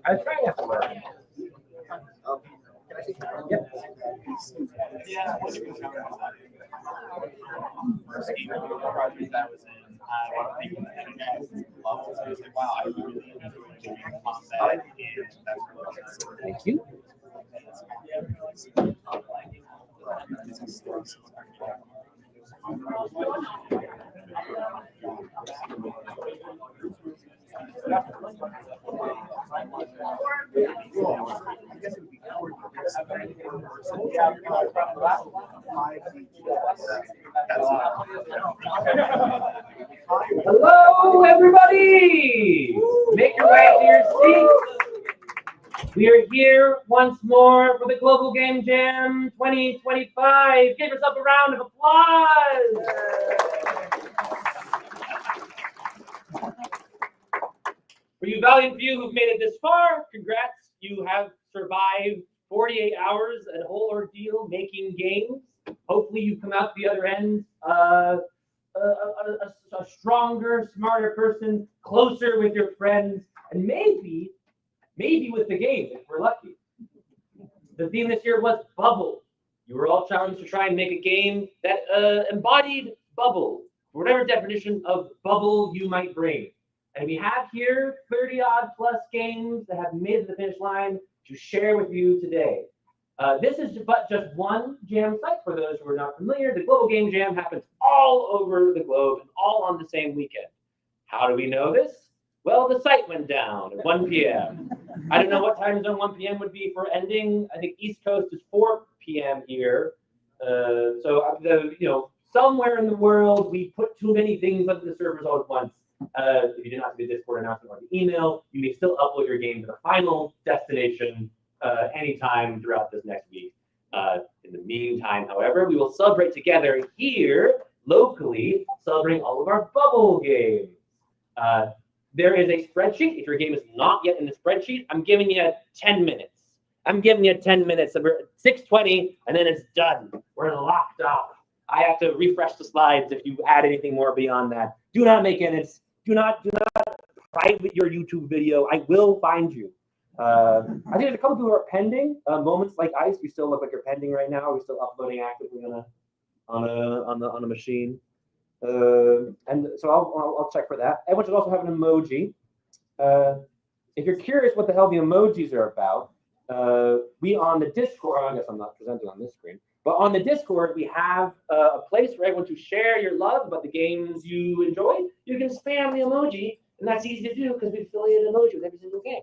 I was trying to learn. Yep. Thank you. Hello, everybody! Make your way to your seats. We are here once more for the Global Game Jam 2025. Give yourself a round of applause. For you valiant few who've made it this far, congrats. You have survived 48 hours, a whole ordeal making games. Hopefully you come out the other end a stronger, smarter person, closer with your friends, and maybe with the game, if we're lucky. The theme this year was bubble. You were all challenged to try and make a game that embodied bubble, whatever definition of bubble you might bring. And we have here 30-odd plus games that have made it to the finish line to share with you today. This is but just one jam site for those who are not familiar. The Global Game Jam happens all over the globe and all on the same weekend. How do we know this? Well, the site went down at 1 p.m. I don't know what time zone 1 p.m. would be for ending. I think East Coast is 4 p.m. here. Somewhere in the world, we put too many things onto the servers all at once. If you did not see the Discord announcement or the email, you may still upload your game to the final destination anytime throughout this next week. In the meantime, however, we will celebrate together here locally, celebrating all of our bubble games. There is a spreadsheet. If your game is not yet in the spreadsheet, I'm giving you 10 minutes. I'm giving you 10 minutes. So we're at 6:20, and then it's done. We're locked off. I have to refresh the slides if you add anything more beyond that. Do not make edits. Do not private your YouTube video. I will find you. I think there's a couple people who are pending. Moments like Ice, you still look like you're pending right now. Are we still uploading actively on a machine? And so I'll check for that. Everyone should also have an emoji. If you're curious what the hell the emojis are about, we on the Discord. I guess I'm not presenting on this screen. But on the Discord, we have a place for everyone to share your love about the games you enjoy. You can spam the emoji, And that's easy to do because we affiliate emoji with every single game.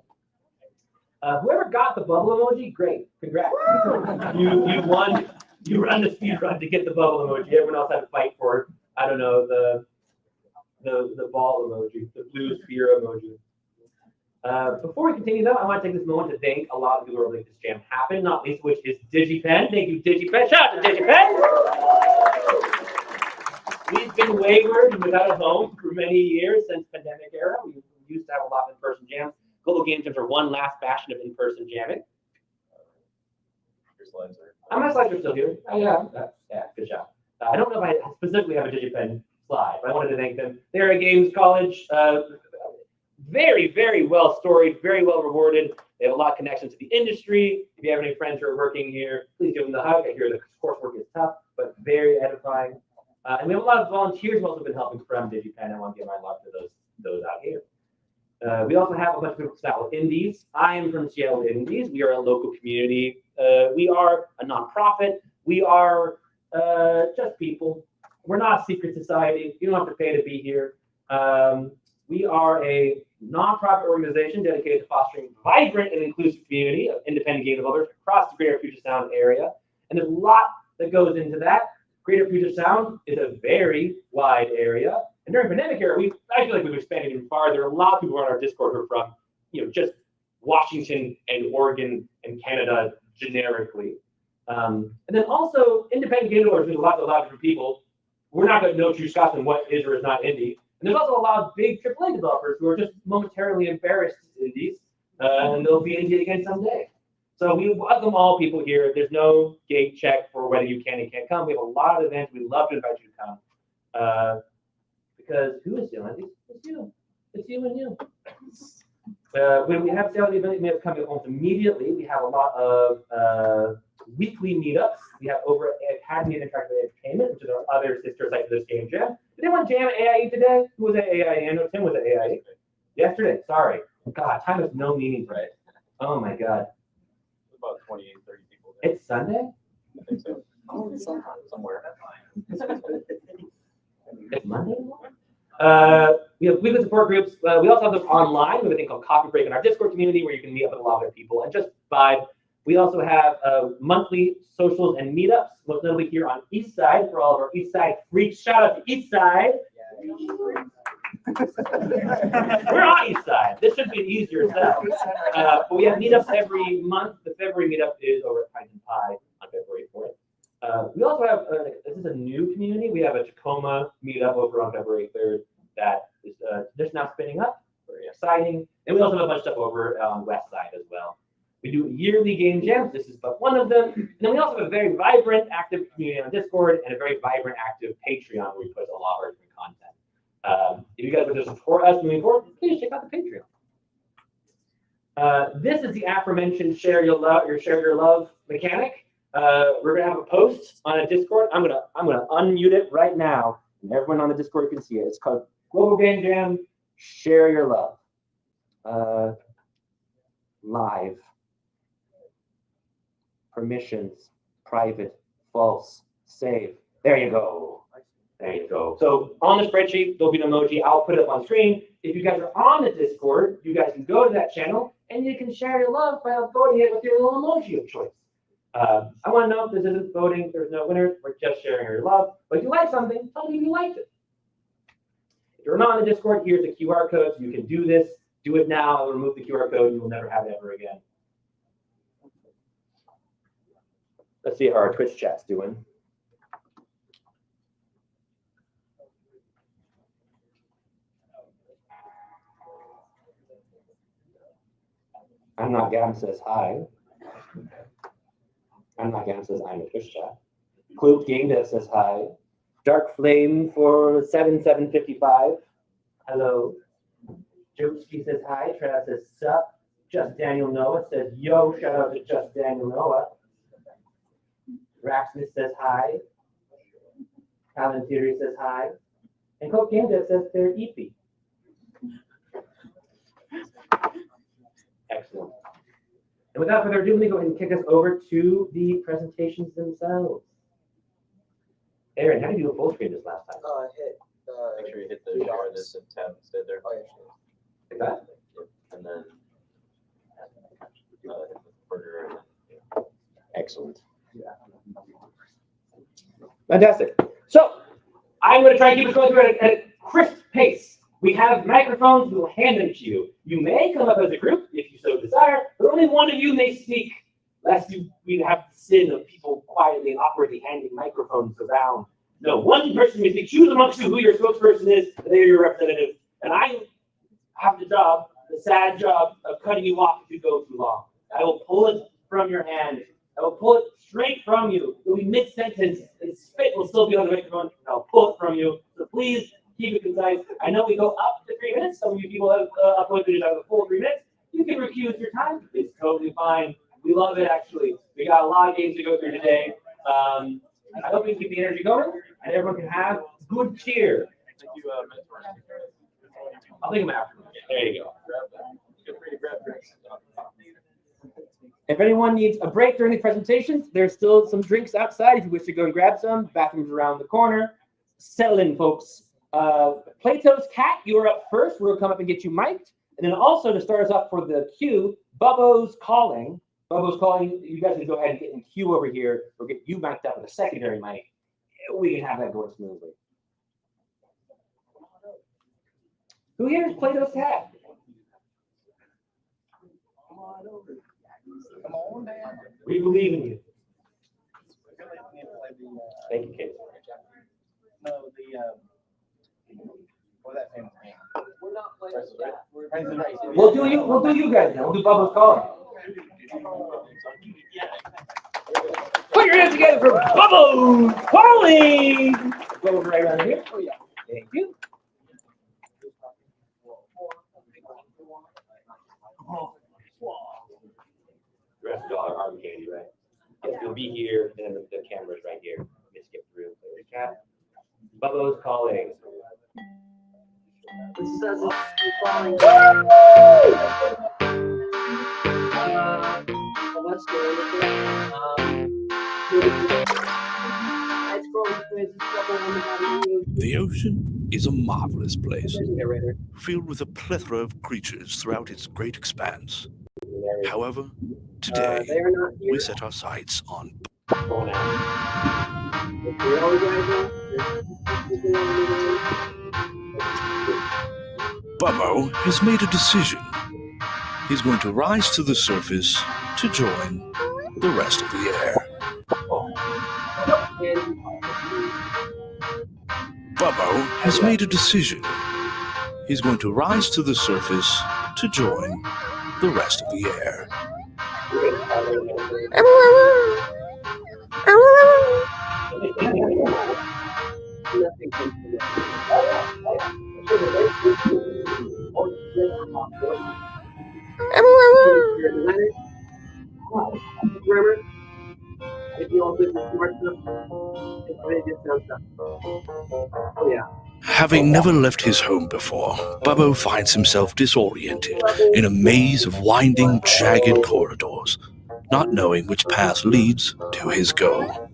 Whoever got the bubble emoji, great, congrats. you won. You run the speed run to get the bubble emoji. Everyone else had to fight for, I don't know, the ball emoji, the blue sphere emoji. Before we continue though, I want to take this moment to thank a lot of people who are making this jam happen, not least which is DigiPen. Thank you, DigiPen. Shout out to DigiPen! We've been wayward and without a home for many years since pandemic era. We used to have a lot of in-person jams. Global Game Jams are one last bastion of in-person jamming. Your slides are. My slides are still here. Oh, yeah, good job. I don't know if I specifically have a DigiPen slide, but I wanted to thank them. They're a games college, very, very well storied, very well rewarded. They have a lot of connections to the industry. If you have any friends who are working here, please give them the hug. I hear the coursework is tough, but very edifying. And we have a lot of volunteers who have also been helping from DigiPen. I want to give my love to those out here. We also have a bunch of people from Seattle Indies. I am from Seattle Indies. We are a local community. We are a nonprofit. We are just people. We're not a secret society. You don't have to pay to be here. We are a nonprofit organization dedicated to fostering vibrant and inclusive community of independent game developers across the Greater Puget Sound area. And there's a lot that goes into that. Greater Puget Sound is a very wide area. And during pandemic era, I feel like we've expanded even farther. A lot of people on our Discord who are from, just Washington and Oregon and Canada generically. And then also independent game developers, there's a lot of different people. We're not going to know true Scots and what is or is not indie. And there's also a lot of big AAA developers who are just momentarily embarrassed indies, and they'll be indie again someday. So we welcome all people here. There's no gate check for whether you can and can't come. We have a lot of events. We'd love to invite you to come. Because who is doing it? It's you. It's you and you. When we have sales events, we have coming almost immediately. We have a lot of weekly meetups. We have over at Academy and Interactive Entertainment, which is our other sister site for this game jam. Did anyone jam at AIE today? Who was at AIE? I know Tim was at AIE. Yesterday. Sorry. God, time has no meaning. Right. Oh my God. About 28, 30 people there. It's Sunday? I think so. Somewhere. It's Monday? We have weekly support groups. We also have them online. We have a thing called Coffee Break in our Discord community where you can meet up with a lot of other people and just vibe. We also have monthly socials and meetups, most notably here on East Side for all of our East Side freaks. Shout out to East Side. We're on East Side. This should be an easier sell. But we have meetups every month. The February meetup is over at Pine and Pie on February 4th. We also have, this is a new community. We have a Tacoma meetup over on February 3rd that is just now spinning up. Very exciting. And we also have a bunch of stuff over on West Side as well. We do yearly game jams. This is but one of them. And then we also have a very vibrant, active community on Discord and a very vibrant, active Patreon where we put a lot of our different content. If you guys would just support us moving forward, please check out the Patreon. This is the aforementioned share your love mechanic. We're gonna have a post on a Discord. I'm gonna unmute it right now, and everyone on the Discord can see it. It's called Global Game Jam. Share your love. Live. Permissions. Private. False. Save. There you go. There you go. So on the spreadsheet, there'll be an emoji. I'll put it up on screen. If you guys are on the Discord, you guys can go to that channel and you can share your love by upvoting it with your little emoji of choice. I want to know if this isn't voting. There's no winners. We're just sharing your love. But if you like something, tell me if you liked it. If you're not on the Discord, here's the QR code. So you can do this. Do it now. I'll remove the QR code. You will never have it ever again. Let's see how our Twitch chat's doing. I'm not Gavin says hi. I'm not Gavin says I'm a Twitch chat. Cloak Game Dev says hi. Dark Flame for 7755. Hello. Jokesky says hi. Trav says sup. Just Daniel Noah says yo. Shout out to Just Daniel Noah. Racksmith says hi. Alan Theory says hi. And Cloak Game Dev says they're EP. Excellent. And without further ado, let me go ahead and kick us over to the presentations themselves. Aaron, how did you do a full screen this last time? Make sure you hit the share this and tab instead there. Oh, yeah. Excellent. Fantastic. So I'm going to try and keep it going through at a crisp pace. We have microphones. We will hand them to you. You may come up as a group if you so desire, but only one of you may speak, lest we have the sin of people quietly and awkwardly handing microphones around. No, one person may speak. Choose amongst you who your spokesperson is, and they are your representative. And I have the sad job of cutting you off if you go too long. I will pull it from your hand. I will pull it straight from you. It will be mid-sentence, and spit will still be on the microphone. I'll pull it from you. So please keep it concise. I know we go up to 3 minutes. Some of you people have uploaded videos out of the full 3 minutes. You can recuse your time. It's totally fine. We love it, actually. We got a lot of games to go through today. I hope you keep the energy going, and everyone can have good cheer. Thank you, I'll think of them after. There you go. Feel free to grab drinks. If anyone needs a break during the presentations, there's still some drinks outside if you wish to go and grab some. Bathrooms around the corner. Settle in, folks. Plato's Cat, you are up first. We'll come up and get you mic'd. And then also to start us off for the queue, Bubbo's Calling. Bubbo's Calling, you guys can go ahead and get in queue over here. We'll get you mic'd up with a secondary mic. We can have that going smoothly. Who here is Plato's Cat? Come on, man. We believe in you. Thank you, Kate. No, that famous name. We're not playing that. We'll do you guys now. We'll do Bubbo's Calling. Put your hands together for Bubbo's Calling. Go right around here. Oh yeah. Thank you. The rest of y'all are arm candy, right? Yes, you'll be here, and the camera's right here. Just skip through the chat. Bubbo's Calling. This says it's calling. Let's go. The ocean is a marvelous place, filled with a plethora of creatures throughout its great expanse. However, today we set our sights on Bubbo has made a decision. He's going to rise to the surface to join the rest of the air. Bubbo has made a decision. He's going to rise to the surface to join the rest of the air. Having never left his home before, Bubbo finds himself disoriented in a maze of winding, jagged corridors, not knowing which path leads to his goal.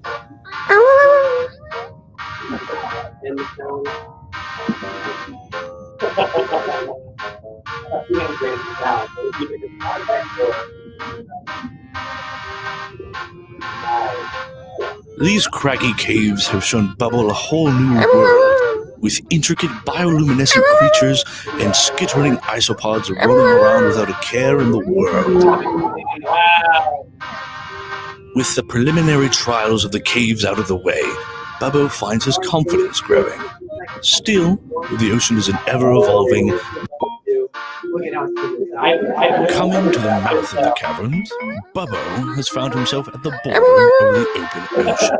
These craggy caves have shown Bubbo a whole new world, with intricate bioluminescent creatures and skittering isopods rolling around without a care in the world. With the preliminary trials of the caves out of the way, Bubbo finds his confidence growing. Still, the ocean is an ever-evolving. Coming to the mouth of the caverns, Bubbo has found himself at the border of the open ocean.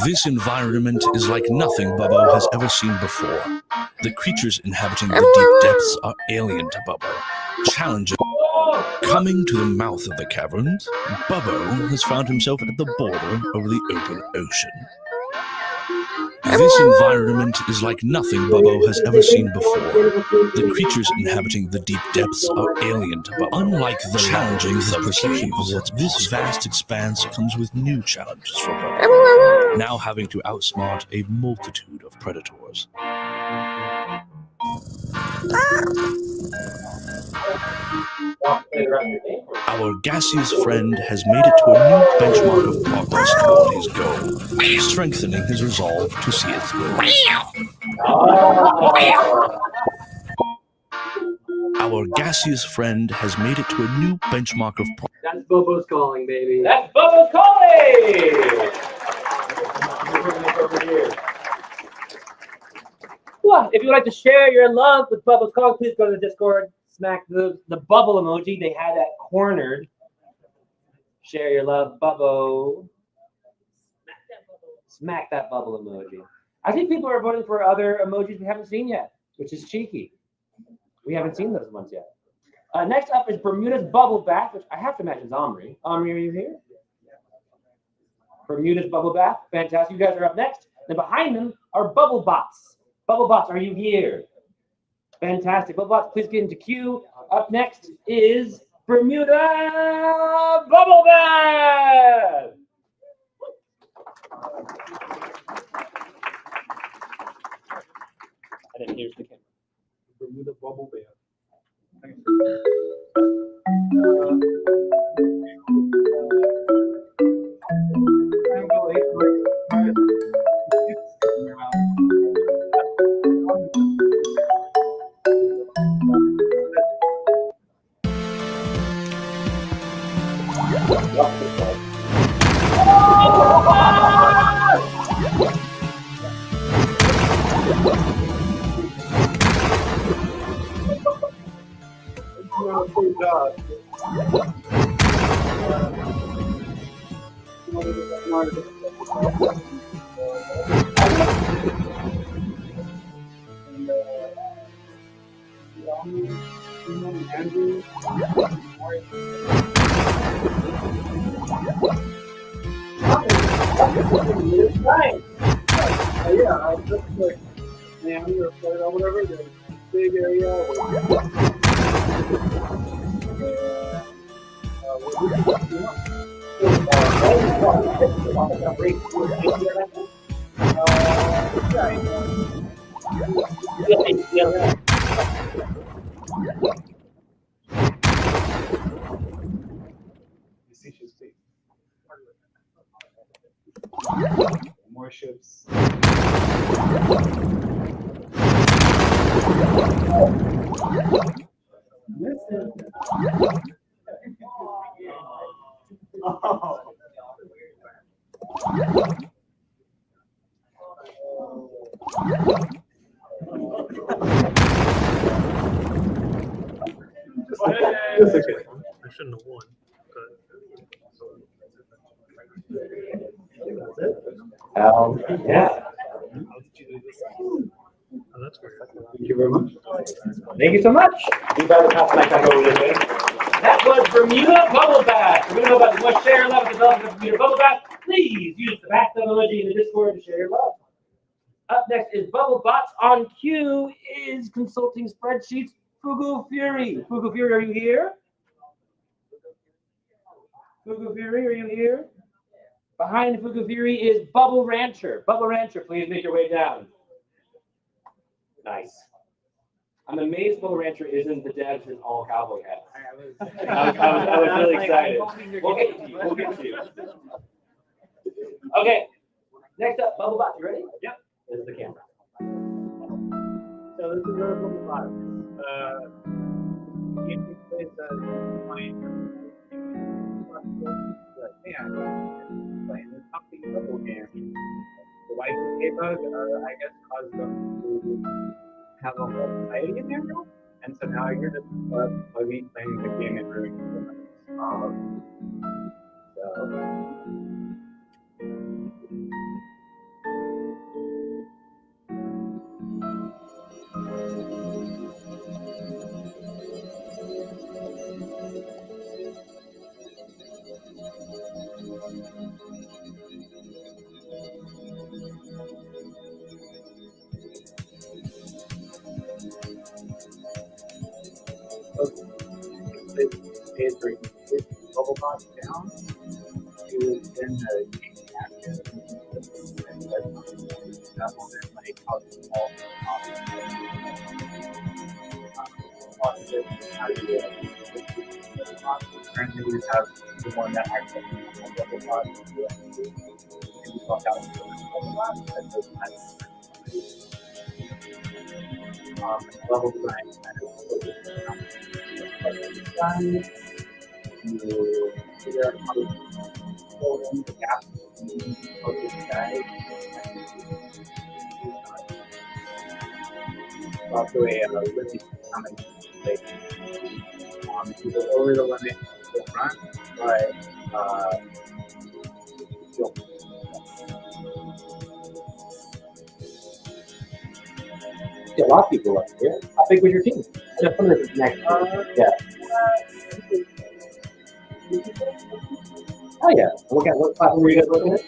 This environment is like nothing Bubbo has ever seen before. The creatures inhabiting the deep depths are alien to Bubbo, challenging. Coming to the mouth of the caverns, Bubbo has found himself at the border of the open ocean. This environment is like nothing Bubbo has ever seen before. The creatures inhabiting the deep depths are alien to Bubbo. Unlike the challenging caves, this vast expanse comes with new challenges for Bubbo, now having to outsmart a multitude of predators. the rest of the game. Our gaseous friend has made it to a new benchmark of progress toward his goal, strengthening his resolve to see it through. Our gaseous friend has made it to a new benchmark of progress. That's Bobo's calling, baby. That's Bobo's calling! Over here. Well, if you would like to share your love with Bubbles Calling, please go to the Discord, smack the bubble emoji. They had that cornered. Share your love, Bubbo. Smack that bubble emoji. I think people are voting for other emojis we haven't seen yet, which is cheeky. We haven't seen those ones yet. Next up is Bermuda's Bubble Bath, which I have to imagine is Omri. Omri, are you here? Bermuda's Bubble Bath. Fantastic. You guys are up next. Then behind them are Bubble Bots. Bubble Bots, are you here? Fantastic. Bubble Bots, please get into queue. Up next is Bermuda Bubble Bath. I didn't hear the camera. Bermuda Bubble Bath. More ships. I shouldn't have won. Yeah. Oh, that's weird. Thank you very much. Thank you so much. You better pass my time over this way. That was Bermuda Bubble Bath. We're going to know about what share love development of Bermuda Bubble Bath. Please use the back emoji in the Discord to share your love. Up next is Bubble Bots. On queue is consulting spreadsheets. Fugu Fury. Fugu Fury, are you here? Fugu Fury, are you here? Behind Fugu Fury is Bubble Rancher. Bubble Rancher, please make your way down. Nice. I'm amazed Bubble Rancher isn't the dad in all cowboy hats. I was really excited. We'll get to you. We'll get to you. Okay. Next up, Bubble Bot. You ready? Yep. This is the camera. So this is our Bubble Bot. It takes place as playing this puppy bubble game. The wife of K-Bug, I guess, caused them to have a whole society in there now. And so now you're just slowly playing the game and ruining the Bubble Bot down to then take action and that will then like cause all the how do you currently we just have the one that actually has double pods and you can swap out the double pods and those kinds of level design kind of design. You figure out how to fill in the gaps between both the guys. Also a limit how many they you go over the limit you'll run, but you'll Yeah, a lot of people up here. How big was your team? Just some of this next. Yeah. Oh yeah. What platform were you guys looking at?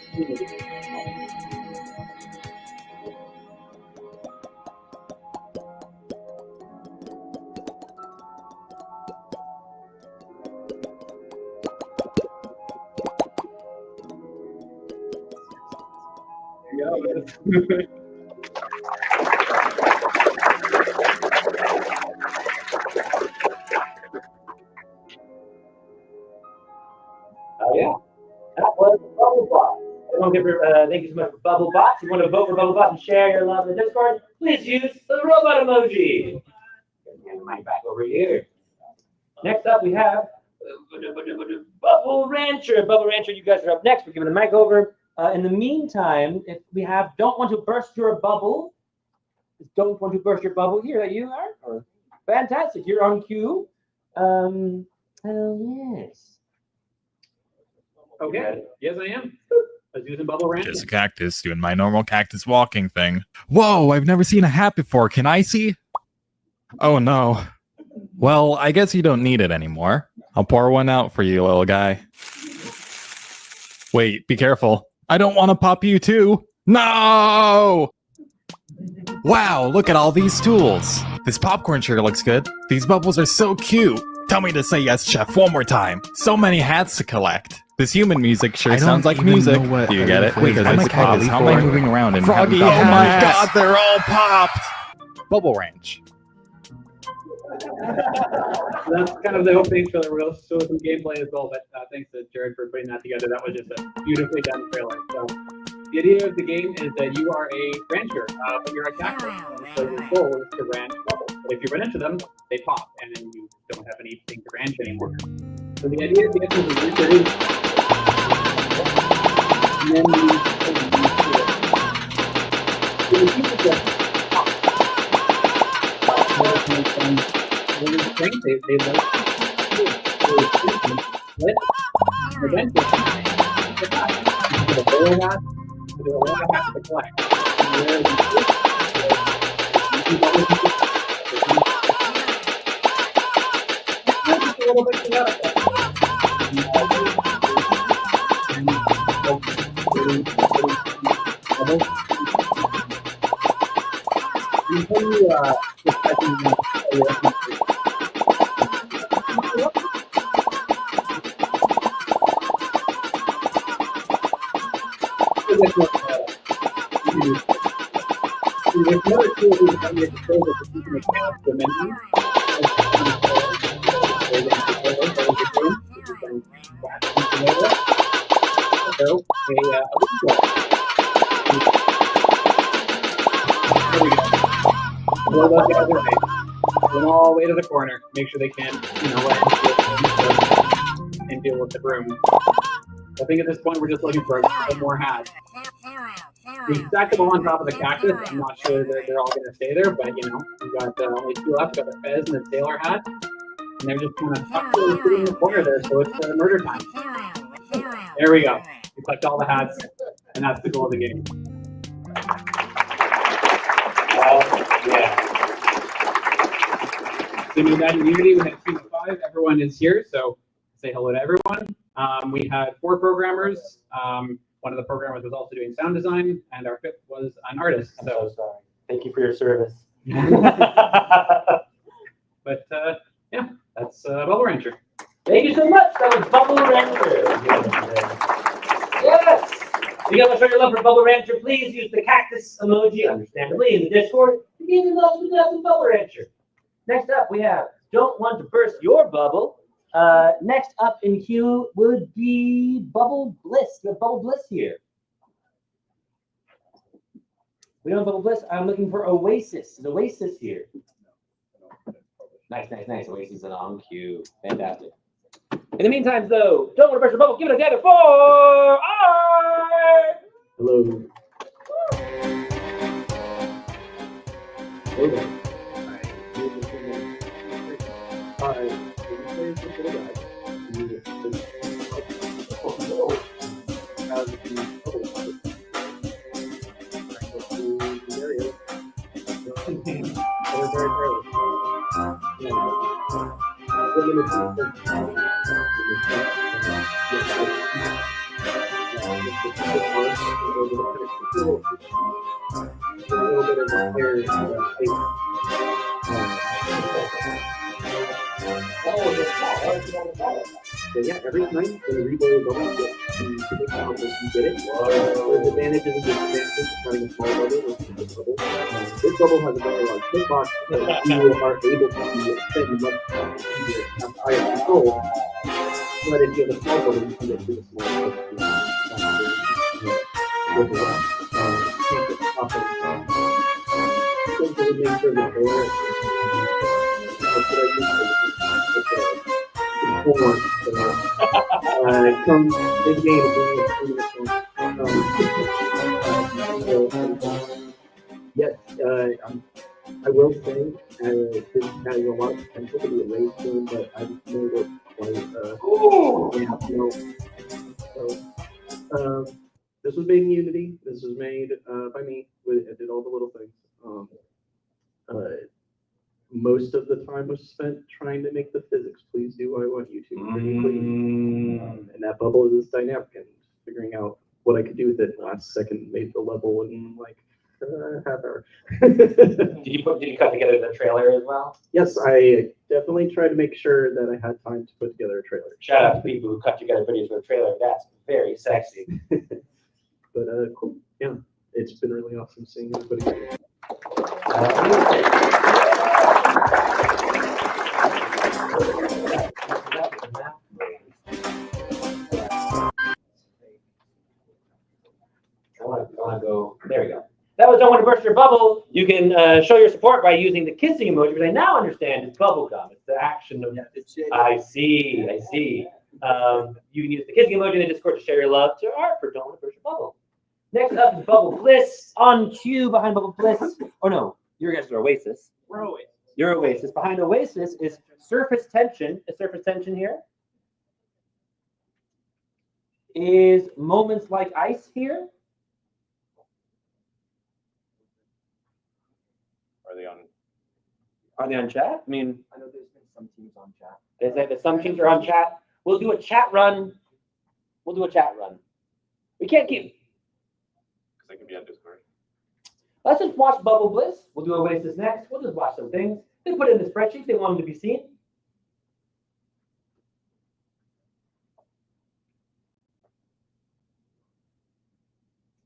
Oh yeah, that was BubbleBot. Thank you so much for BubbleBot. If you want to vote for BubbleBot and share your love in the Discord, please use the robot emoji. Hand the mic back over here. Next up, we have Bubble Rancher. Bubble Rancher, you guys are up next. We're giving the mic over. In the meantime, if we have don't want to burst your bubble, here you are. Or, fantastic, you're on cue. Oh yes. Okay. Yes, I am. I was using Bubble Rancher. Just a cactus doing my normal cactus walking thing. Whoa, I've never seen a hat before. Can I see? Oh no. Well, I guess you don't need it anymore. I'll pour one out for you, little guy. Wait, be careful. I don't want to pop you too. No! Wow, look at all these tools. This popcorn sure looks good. These bubbles are so cute. Tell me to say yes, chef, one more time. So many hats to collect. This human music sure sounds like music. Do you get it? Wait, Because I'm it's a cat pops. How am I before. moving around in Froggy Oh my hats. god, they're all popped! Bubble Ranch. So that's kind of the opening for the real show some gameplay as well. But thanks to Jared for putting that together. That was just a beautifully done trailer. So the idea of the game is that you are a rancher, but you're a cactus. So your goal is to ranch bubbles. But if you run into them, they pop, and then you don't have anything to ranch anymore. So the idea is to get to the root that is, and then you keep it just pop. When they drink, they let split, and eventually, the whole hat, the whole hat has to collect. And where the split, just a little bit chaotic. Run all the way to the corner. Make sure they can, and deal with the broom. I think at this point we're just looking for some more hats. We stacked them all on top of the cactus. I'm not sure that they're all going to stay there, but we've got only two left. Got the fez and the sailor hat, and they're just kind of tucked in the corner there. So it's murder time. There we go. We collect all the hats, and that's the goal of the game. Yeah. So we had immunity. We had a team of 5. Everyone is here, so say hello to everyone. We had 4 programmers. One of the programmers was also doing sound design, and our 5th was an artist. I'm so sorry. Thank you for your service. But yeah, that's Bubble Rancher. Thank you so much. That was Bubble Rancher. Yes. If you guys want to show your love for Bubble Rancher, please use the cactus emoji, understandably, in the Discord to give your love to Bubble Rancher. Next up, we have don't want to burst your bubble. Next up in queue would be Bubble Bliss. We have Bubble Bliss here. We don't have Bubble Bliss. I'm looking for Oasis. Is Oasis here? Nice. Oasis is on queue. Fantastic. In the meantime, though, don't want to burst your bubble. Give it a together for Art. Hello. Hello. So yeah, every time when you reroll a bubble, you get it. There's advantages and disadvantages of having a small bubble versus a big bubble. This bubble has a very large hitbox, so you are able to spend much easier higher control. But if you have a small bubble, you can get through the small bubble. Make sure the door come big game. Yes, I will say this has a lot of potential to be a race game, but I just made it quite this was made in Unity. This was made by me. I did all the little things. Most of the time was spent trying to make the physics please do what I want you to. And that bubble is dynamic, and figuring out what I could do with it last second made the level in like half hour. Did you cut together the trailer as well? Yes, I definitely tried to make sure that I had time to put together a trailer. Shout out to people who cut together videos for a trailer. That's very sexy. But cool. Yeah, it's been really awesome seeing everybody. I want to go. There we go. That was Don't Want to Burst Your Bubble. You can show your support by using the kissing emoji, but I now understand it's bubblegum. It's the action of. I see. You can use the kissing emoji in the Discord to share your love to Art for Don't Want to Burst Your Bubble. Next up is Bubble Bliss on cue behind Bubble Bliss. Oh no, your guys are Oasis. We're Oasis. Your Oasis. Behind Oasis is Surface Tension. Is Surface Tension here? Is Moments Like Ice here? Are they on chat? I mean, I know there's been some teams on chat. they say that some teams are on chat. We'll do a chat run. We can't keep. Because they can be on Discord. Let's just watch Bubble Bliss. We'll do Oasis next. We'll just watch some things. They put it in the spreadsheet. They want them to be seen.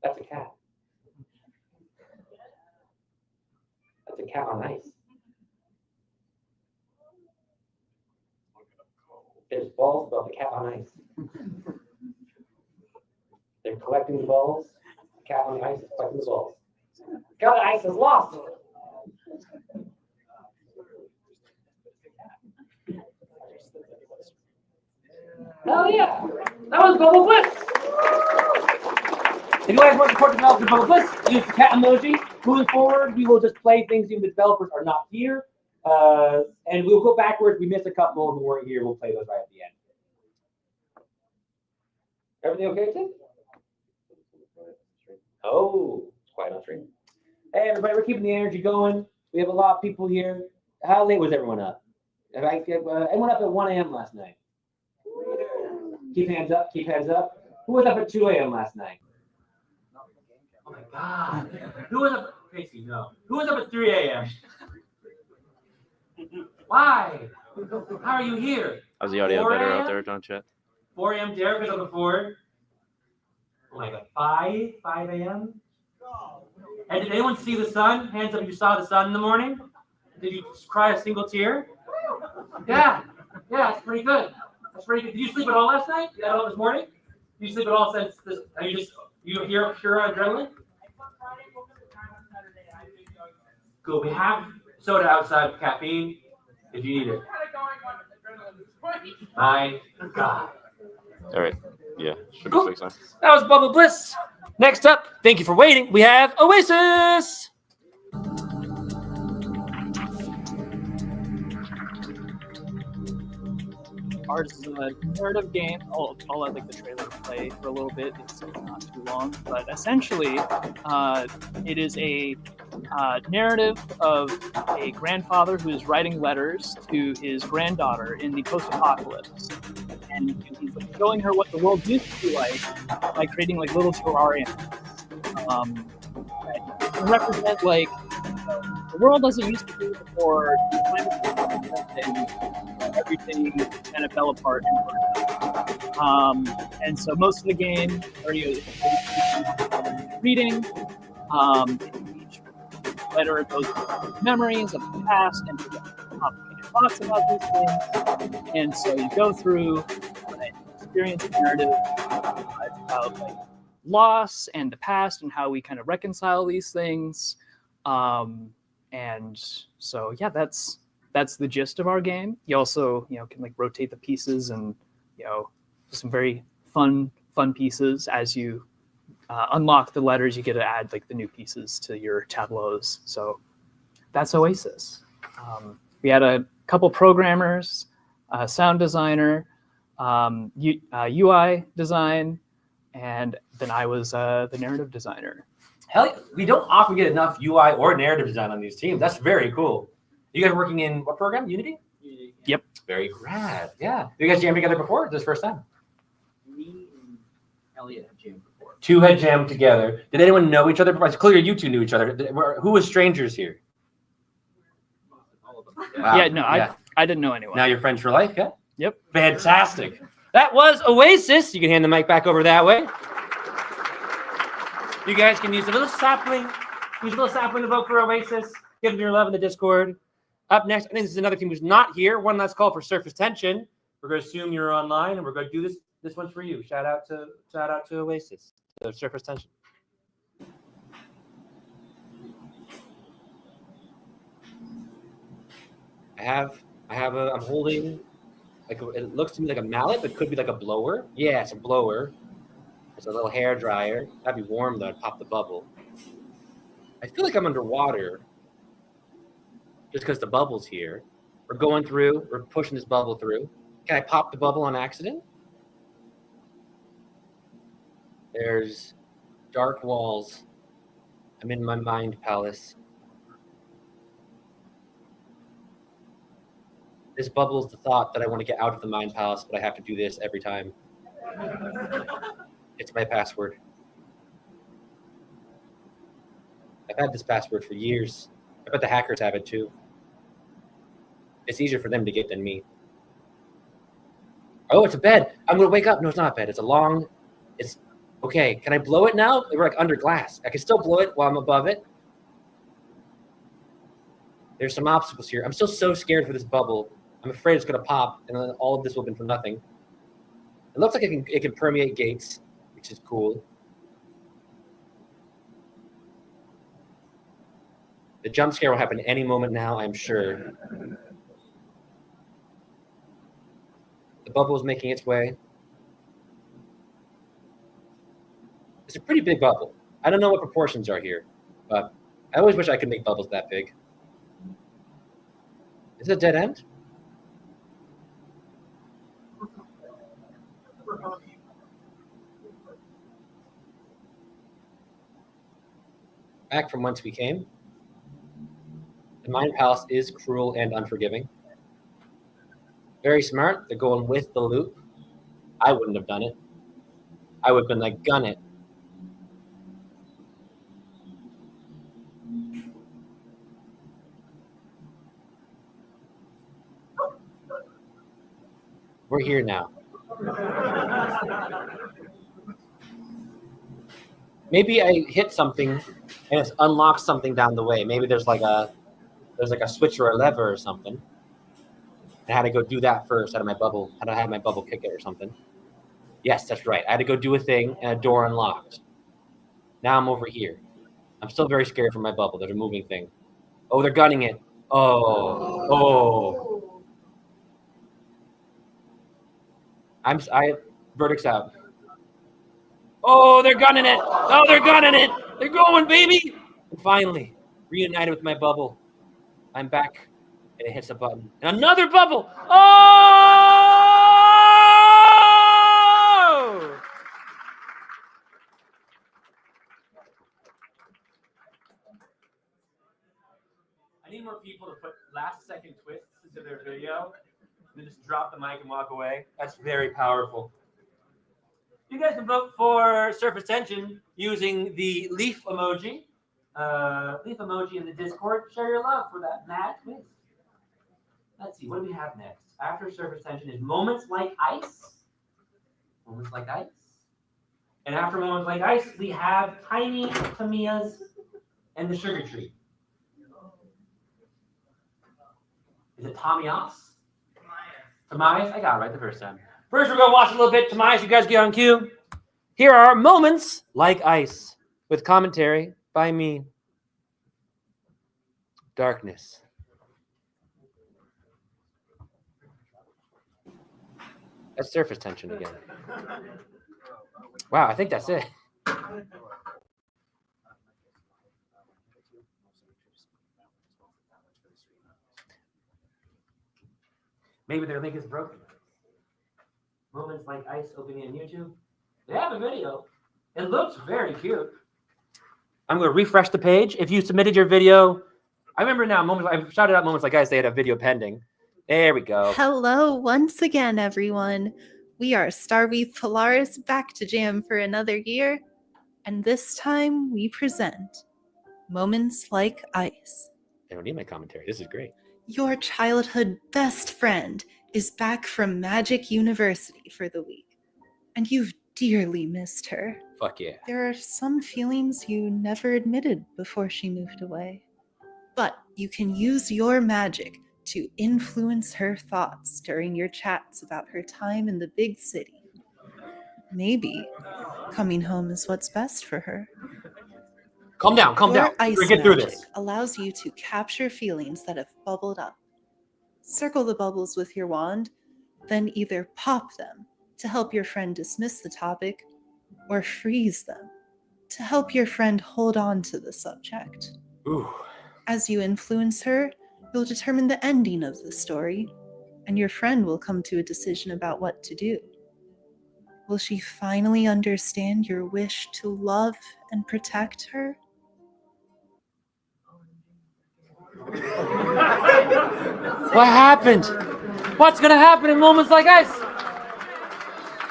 That's a cat. That's a cat on ice. There's balls above the cat on ice. They're collecting the balls. The cat on the ice is collecting the balls. The cat on the ice is lost. Hell yeah! That was Bubble Bliss! If you guys want to support the developers of Bubble Bliss, use the cat emoji. Moving forward, we will just play things even the developers are not here. And we'll go backwards. We missed a couple who weren't here. We'll play those right at the end. Everything okay, Tim? Oh, it's quiet on stream. Hey, everybody, we're keeping the energy going. We have a lot of people here. How late was everyone up? Everyone up at 1 a.m. last night. Keep hands up. Keep hands up. Who was up at 2 a.m. last night? Oh my God. Who was up? Casey, no. Who was up at 3 a.m.? Why? How are you here? How's the audio better out there, John Chat? 4 a.m. Derek is on the board. Oh my God. 5 a.m. And did anyone see the sun? Hands up if you saw the sun in the morning. Did you cry a single tear? Yeah, that's pretty good. That's pretty good. Did you sleep at all last night? You had all this morning? Did you sleep at all since this? Are you just hear pure adrenaline? Good. We have soda outside with caffeine if you need it. My God. All right. Yeah. Should be Cool. next time. That was Bubble Bliss. Next up, thank you for waiting. We have Oasis. Ours is a narrative game. I'll let like the trailer play for a little bit. It's not too long, but essentially, it is a narrative of a grandfather who is writing letters to his granddaughter in the post-apocalypse, and he's like showing her what the world used to be like by creating like little terrariums that represent like the world as it used to be before everything kind of fell apart and burned up. And so most of the game, reading, each letter goes through memories of the past and complicated thoughts about these things. And so you go through an experience narrative about like loss and the past and how we kind of reconcile these things. And so yeah, that's the gist of our game. You also, can like rotate the pieces and, some very fun pieces as you unlock the letters. You get to add like the new pieces to your tableaus. So that's Oasis. We had a couple programmers, a sound designer, UI design, and then I was the narrative designer. Hell, we don't often get enough UI or narrative design on these teams. That's very cool. You guys are working in what program? Unity? Yep. Very rad. Yeah. You guys jammed together before? Or this first time? Me and Elliot have jammed before. Two had jammed together. Did anyone know each other before? It's clear you two knew each other. Who was strangers here? All of them. Wow. Yeah, no, I didn't know anyone. Now you're friends for life, yeah? Yep. Fantastic. That was Oasis. You can hand the mic back over that way. You guys can use a little sapling. Use a little sapling to vote for Oasis. Give them your love in the Discord. Up next, I think this is another team who's not here. One last call for Surface Tension. We're going to assume you're online, and we're going to do this. This one's for you. Shout out to Oasis. To Surface Tension. I'm holding, it looks to me like a mallet, but could be like a blower. Yeah, it's a blower. It's a little hair dryer. That'd be warm though. I'd pop the bubble. I feel like I'm underwater just because the bubble's here. We're going through. We're pushing this bubble through. Can I pop the bubble on accident? There's dark walls. I'm in my mind palace. This bubble is the thought that I want to get out of the mind palace, but I have to do this every time. It's my password. I've had this password for years. I bet the hackers have it too. It's easier for them to get than me. Oh, it's a bed. I'm going to wake up. No, it's not a bed. It's okay. Can I blow it now? We're like under glass. I can still blow it while I'm above it. There's some obstacles here. I'm still so scared for this bubble. I'm afraid it's going to pop, and then all of this will have been for nothing. It looks like it can permeate gates, which is cool. The jump scare will happen any moment now, I'm sure. The bubble is making its way. It's a pretty big bubble. I don't know what proportions are here, but I always wish I could make bubbles that big. Is it a dead end? Back from whence we came. The Mind Palace is cruel and unforgiving. Very smart. They're going with the loop. I wouldn't have done it. I would have been like, gun it. We're here now. Maybe I hit something and it's unlocked something down the way. Maybe there's like a switch or a lever or something. I had to go do that first out of my bubble. Had to have my bubble kick it or something. Yes, that's right. I had to go do a thing, and a door unlocked. Now I'm over here. I'm still very scared from my bubble. There's a moving thing. Oh, they're gunning it. Oh. Verdict's out. Oh, they're gunning it. Oh, they're gunning it. They're going, baby. And finally, reunited with my bubble. I'm back. And it hits a button. And another bubble. Oh! I need more people to put last-second twists into their video and then just drop the mic and walk away. That's very powerful. You guys can vote for surface tension using the leaf emoji. Leaf emoji in the Discord. Share your love for that mad twist. Let's see, what do we have next? After surface tension is moments like ice. Moments like ice. And after moments like ice, we have tiny Tamias and the sugar tree. Is it Tamias? Tomas? I got it right the first time. First, we're going to watch a little bit. Tomas, you guys get on cue. Here are moments like ice with commentary by me. Darkness. That's surface tension again. Wow, I think that's it. Maybe their link is broken. Moments like ice opening on YouTube. They have a video. It looks very cute. I'm going to refresh the page. If you submitted your video, I remember now, I shouted out moments like ice. They had a video pending. There we go. Hello once again, everyone. We are Starweave Polaris back to jam for another year. And this time we present Moments Like Ice. I don't need my commentary. This is great. Your childhood best friend is back from Magic University for the week, and you've dearly missed her. Fuck yeah. There are some feelings you never admitted before she moved away, but you can use your magic to influence her thoughts during your chats about her time in the big city. Maybe coming home is what's best for her. Calm down, calm down. Ice We're get through magic this. allows you to capture feelings that have bubbled up. Circle the bubbles with your wand, then either pop them to help your friend dismiss the topic, or freeze them to help your friend hold on to the subject. Ooh. As you influence her, you'll determine the ending of the story, and your friend will come to a decision about what to do. Will she finally understand your wish to love and protect her? What happened? What's going to happen in moments like ice?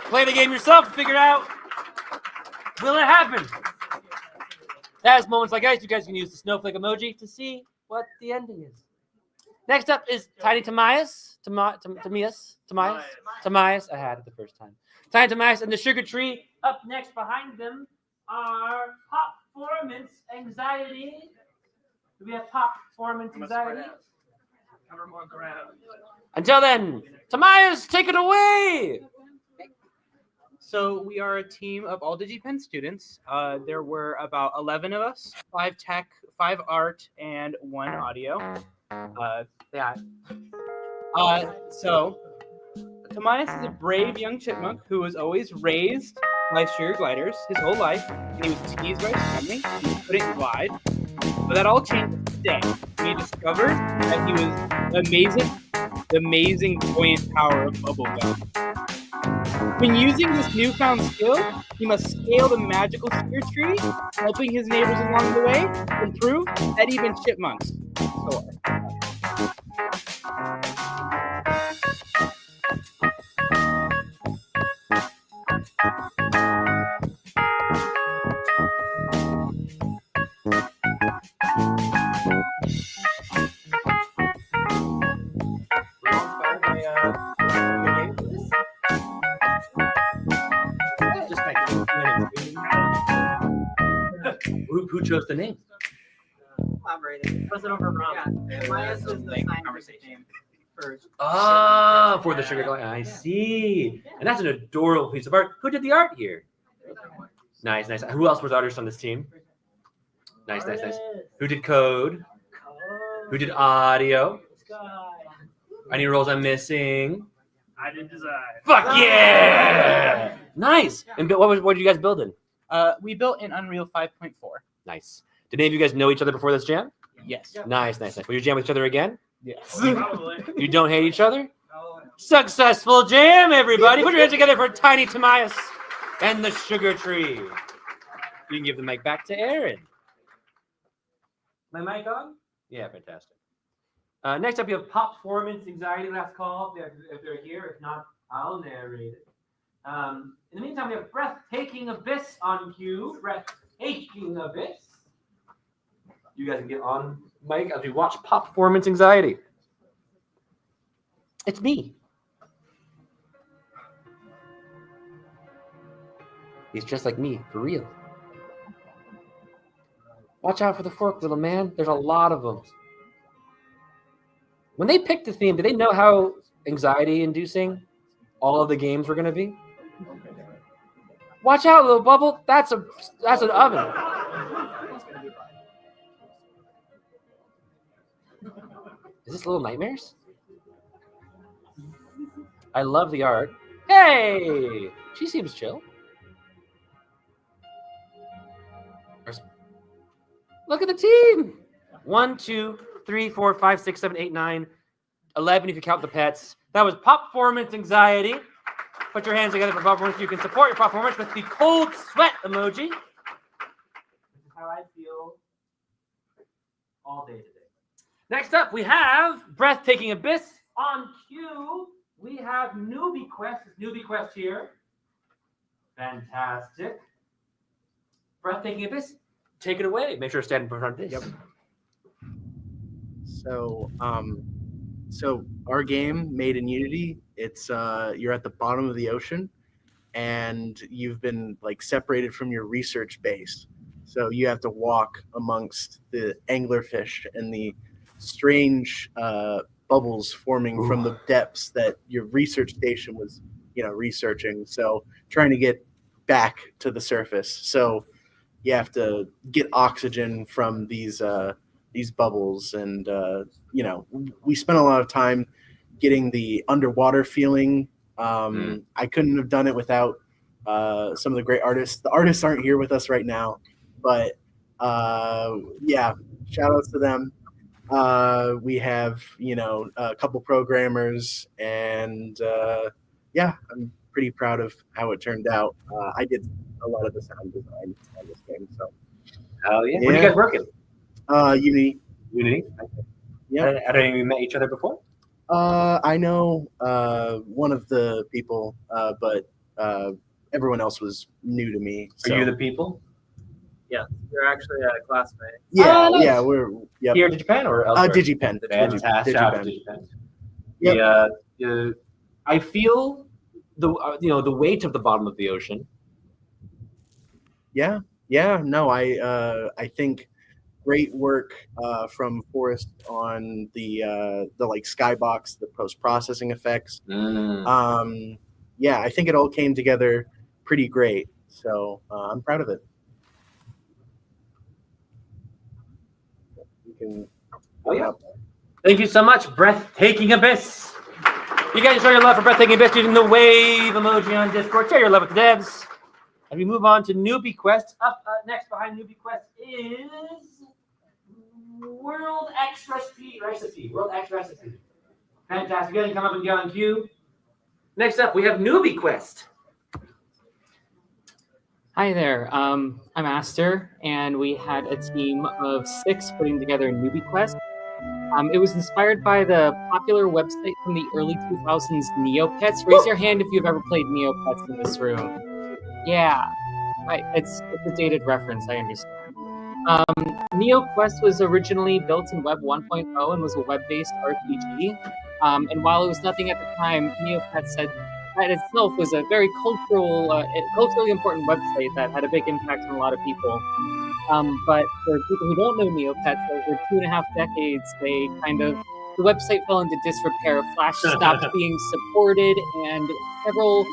Play the game yourself to figure out. Will it happen? That's moments like ice. You guys can use the snowflake emoji to see what the ending is. Next up is Tiny Tomas. Tomas. I had it the first time. Tiny Tomas and the sugar tree. Up next behind them are Performance Anxiety. Do we have Performance Anxiety? Cover more ground. Until then, Tomas, take it away. So we are a team of all DigiPen students. There were about 11 of us, 5 tech, 5 art, and 1 audio. So Tomas is a brave young chipmunk who was always raised by sugar gliders his whole life, and he was teased by his family. He couldn't glide. But that all changed today when he discovered that he was the amazing buoyant power of bubblegum. When using this newfound skill, he must scale the magical spirit tree, helping his neighbors along the way, and prove that even chipmunks soar. Who chose the name? Collaborating. Was it over Ron? Yeah. Maya was the conversation. Ah, for the sugar glider. I see. And that's an adorable piece of art. Who did the art here? Nice, nice. Who else was artist on this team? Nice, nice, nice. Who did code? Who did audio? Any roles I'm missing? I did design. Fuck yeah! Nice. And what did you guys build in? We built in Unreal 5.4. Nice. Did any of you guys know each other before this jam? Yes. Nice, nice, nice. Will you jam with each other again? Yes. You don't hate each other? Successful jam, everybody. Put your hands together for Tiny Tomas and the Sugar Tree. You can give the mic back to Aaron. My mic on? Yeah, fantastic. Next up, you have Pop Performance Anxiety. Last call if they're here. If not, I'll narrate it. In the meantime, we have Breathtaking Abyss on cue. Breathtaking Abyss. You guys can get on mic as we watch Pop Performance Anxiety. It's me. He's just like me, for real. Watch out for the fork, little man. There's a lot of them. When they picked the theme, did they know how anxiety-inducing all of the games were going to be? Watch out, little bubble. That's an oven. Is this Little Nightmares? I love the art. Hey! She seems chill. Look at the team. 1, 2, 3, 4, 5, 6, 7, 8, 9, 11 if you count the pets. That was Pop Performance Anxiety. Put your hands together for Pop Performance. You can support your Pop Performance with the cold sweat emoji. This is how I feel all day today. Next up, we have Breathtaking Abyss on cue. We have Newbie Quest. Newbie Quest here. Fantastic. Breathtaking Abyss. Take it away. Make sure to stand in front of this. Yep. So, so our game, made in Unity, it's you're at the bottom of the ocean, and you've been like separated from your research base. So you have to walk amongst the anglerfish and the strange bubbles forming from the depths that your research station was, researching. So trying to get back to the surface. So you have to get oxygen from these bubbles, and we spent a lot of time getting the underwater feeling. I couldn't have done it without some of the great artists. The artists aren't here with us right now, but yeah, shout outs to them. We have a couple programmers, and yeah, I'm pretty proud of how it turned out. I did a lot of the sound design on this game. So, hell yeah. Where are you guys working? Unity. Unity? Yeah. Had any of you met each other before? I know one of the people, but everyone else was new to me. So. Are you the people? Yeah, you're actually a classmate. Yeah, nice. yeah, we're Here at DigiPen or elsewhere? DigiPen. Fantastic. Shout out to DigiPen. Yep. I feel the weight of the bottom of the ocean. Yeah. No, I think great work from Forrest on the like skybox, the post-processing effects. Yeah, I think it all came together pretty great. So I'm proud of it. You can. Oh yeah. Thank you so much, Breathtaking Abyss. You guys show your love for Breathtaking Abyss using the wave emoji on Discord. Share your love with the devs. And we move on to Newbie Quest. Up next behind Newbie Quest is World X Recipe. World X Recipe. Fantastic. You guys come up and get on cue. Next up, we have Newbie Quest. Hi there. I'm Aster, and we had a team of 6 putting together Newbie Quest. It was inspired by the popular website from the early 2000s, Neopets. Raise your hand if you've ever played Neopets in this room. Yeah, right. It's a dated reference, I understand. NeoQuest was originally built in Web 1.0 and was a web-based RPG. And while it was nothing at the time, Neopets said that itself was a very culturally important website that had a big impact on a lot of people. But for people who don't know Neopets, over 2.5 decades, they kind of the website fell into disrepair. Flash stopped being supported, and several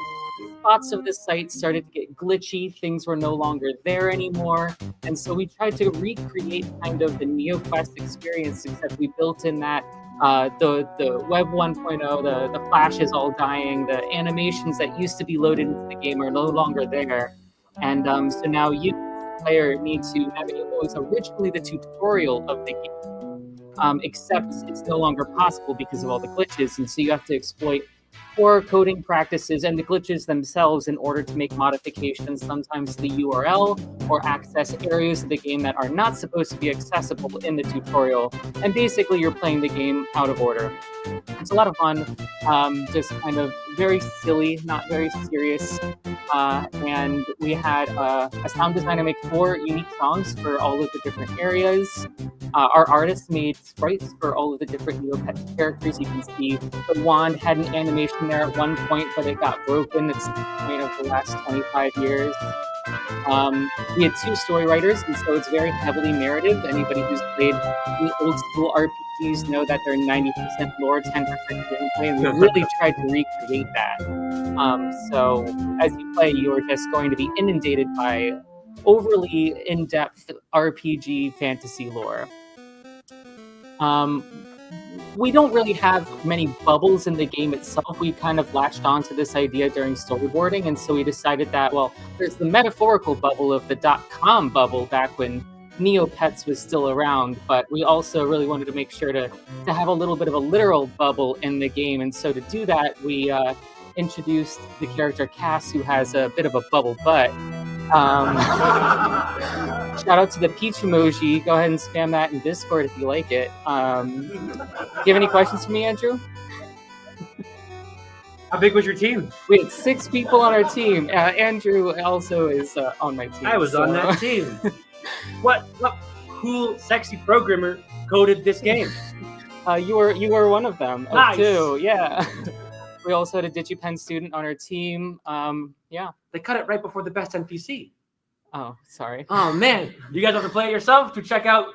spots of the site started to get glitchy. Things were no longer there anymore. And so we tried to recreate kind of the NeoQuest experience, except we built in that the Web 1.0, the Flash is all dying. The animations that used to be loaded into the game are no longer there. And so now you, the player, need to navigate what was originally the tutorial of the game, except it's no longer possible because of all the glitches. And so you have to exploit poor coding practices and the glitches themselves in order to make modifications, sometimes to the URL, or access areas of the game that are not supposed to be accessible in the tutorial. And basically, you're playing the game out of order. It's a lot of fun, just kind of very silly, not very serious. And we had a sound designer make 4 unique songs for all of the different areas. Our artists made sprites for all of the different Neopet characters. You can see the wand had an animation there at one point, but it got broken. It's the point of the last 25 years. We had 2 story writers, and so it's very heavily narrative. Anybody who's played the old school RPGs know that they're 90% lore, 10% gameplay, and we really tried to recreate that. So as you play, you're just going to be inundated by overly in-depth RPG fantasy lore. We don't really have many bubbles in the game itself. We kind of latched onto this idea during storyboarding, and so we decided that, well, there's the metaphorical bubble of the .com bubble back when Neopets was still around, but we also really wanted to make sure to have a little bit of a literal bubble in the game, and so to do that, we introduced the character Cass, who has a bit of a bubble butt. Shout out to the peach emoji. Go ahead and spam that in Discord if you like it. Do you have any questions for me, Andrew? How big was your team? We had 6 people on our team. Andrew also is on my team. I was on that team. What cool, sexy programmer coded this game? You were one of them. Nice. 2, yeah. We also had a DigiPen student on our team. Yeah. They cut it right before the best NPC. Oh, sorry. Oh, man. You guys have to play it yourself to check out,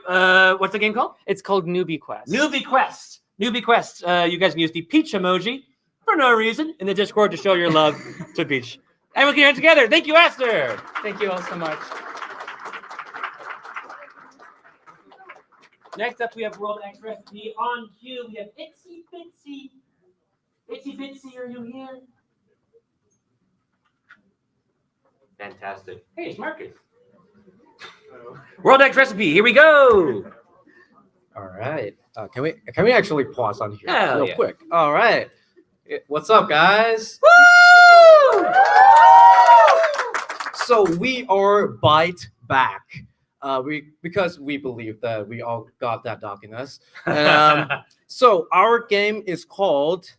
what's the game called? It's called Newbie Quest. Newbie Quest. Newbie Quest. You guys can use the peach emoji for no reason in the Discord to show your love to Peach. And we can get together. Thank you, Esther. Thank you all so much. Next up, we have World X Recipe on cue. We have Itsy Bitsy. Itsy Bitsy, are you here? Fantastic. Hey, it's Marcus. World X Recipe, here we go. All right. Can we actually pause on here real yeah. quick? All right. What's up, guys? Woo! So we are Bite Back. Because we believe that we all got that dog in us. So our game is called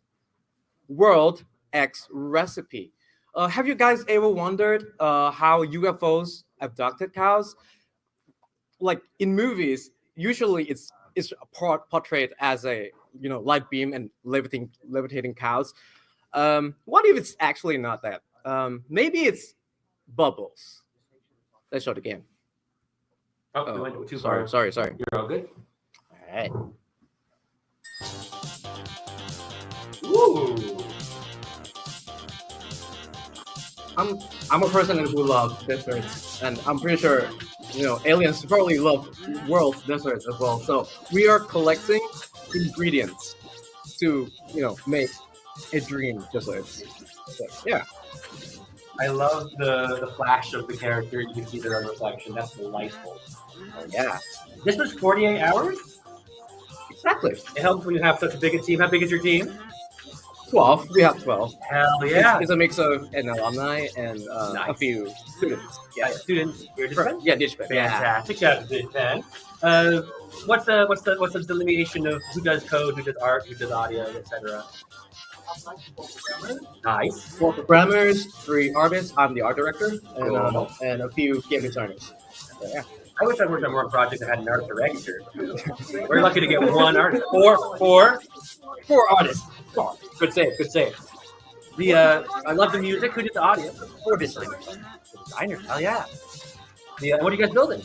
World X Recipe. Have you guys ever wondered how UFOs abducted cows? Like in movies, usually it's portrayed as a light beam and levitating cows. What if it's actually not that? Maybe it's bubbles. Let's show the game. Oh, we went too sorry, far. sorry. You're all good. All right. Ooh. I'm a person who loves deserts, and I'm pretty sure aliens probably love world deserts as well. So we are collecting ingredients to make a dream dessert. So, yeah. I love the flash of the character. You can see their own reflection. That's delightful. Oh, yeah. This was 48 hours? Exactly. It helps when you have such a big team. How big is your team? 12. We have 12. Hell yeah. It's a mix of an alumni and a few students. Yeah, students. You're DigiPen? Yeah, DigiPen. Fantastic. Shout out to DigiPen. What's the delineation of who does code, who does art, who does audio, etc.? Nice. 4 programmers, 3 artists. I'm the art director, and a few game designers. So, yeah. I wish I worked on more projects that had an art director. We're lucky to get 1 artist. 4 artists. Good save. I love the music. Who did the audio? 4 designers. Hell yeah. What are you guys building?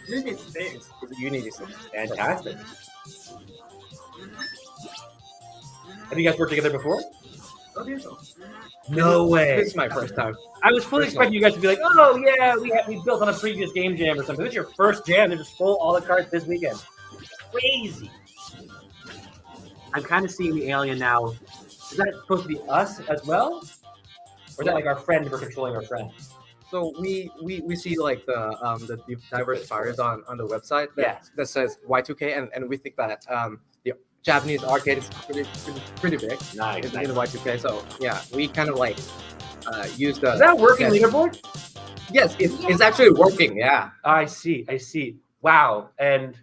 Unity 6 is Unity 6. Fantastic. Have you guys worked together before? No way. This is my first time. I was fully expecting you guys to be like, oh yeah, we built on a previous game jam or something. This is your first jam. They just stole all the cards this weekend. Crazy. I'm kind of seeing the alien now. Is that supposed to be us as well? Or is that like our friend we're controlling our friend? So we see like the diversifiers on the website that says Y2K, and we think that the Japanese arcade is pretty big. Nice. In the Y2K. So yeah, we kind of like use the. Is that a working leaderboard? Yes, it's actually working. Yeah. I see. Wow. And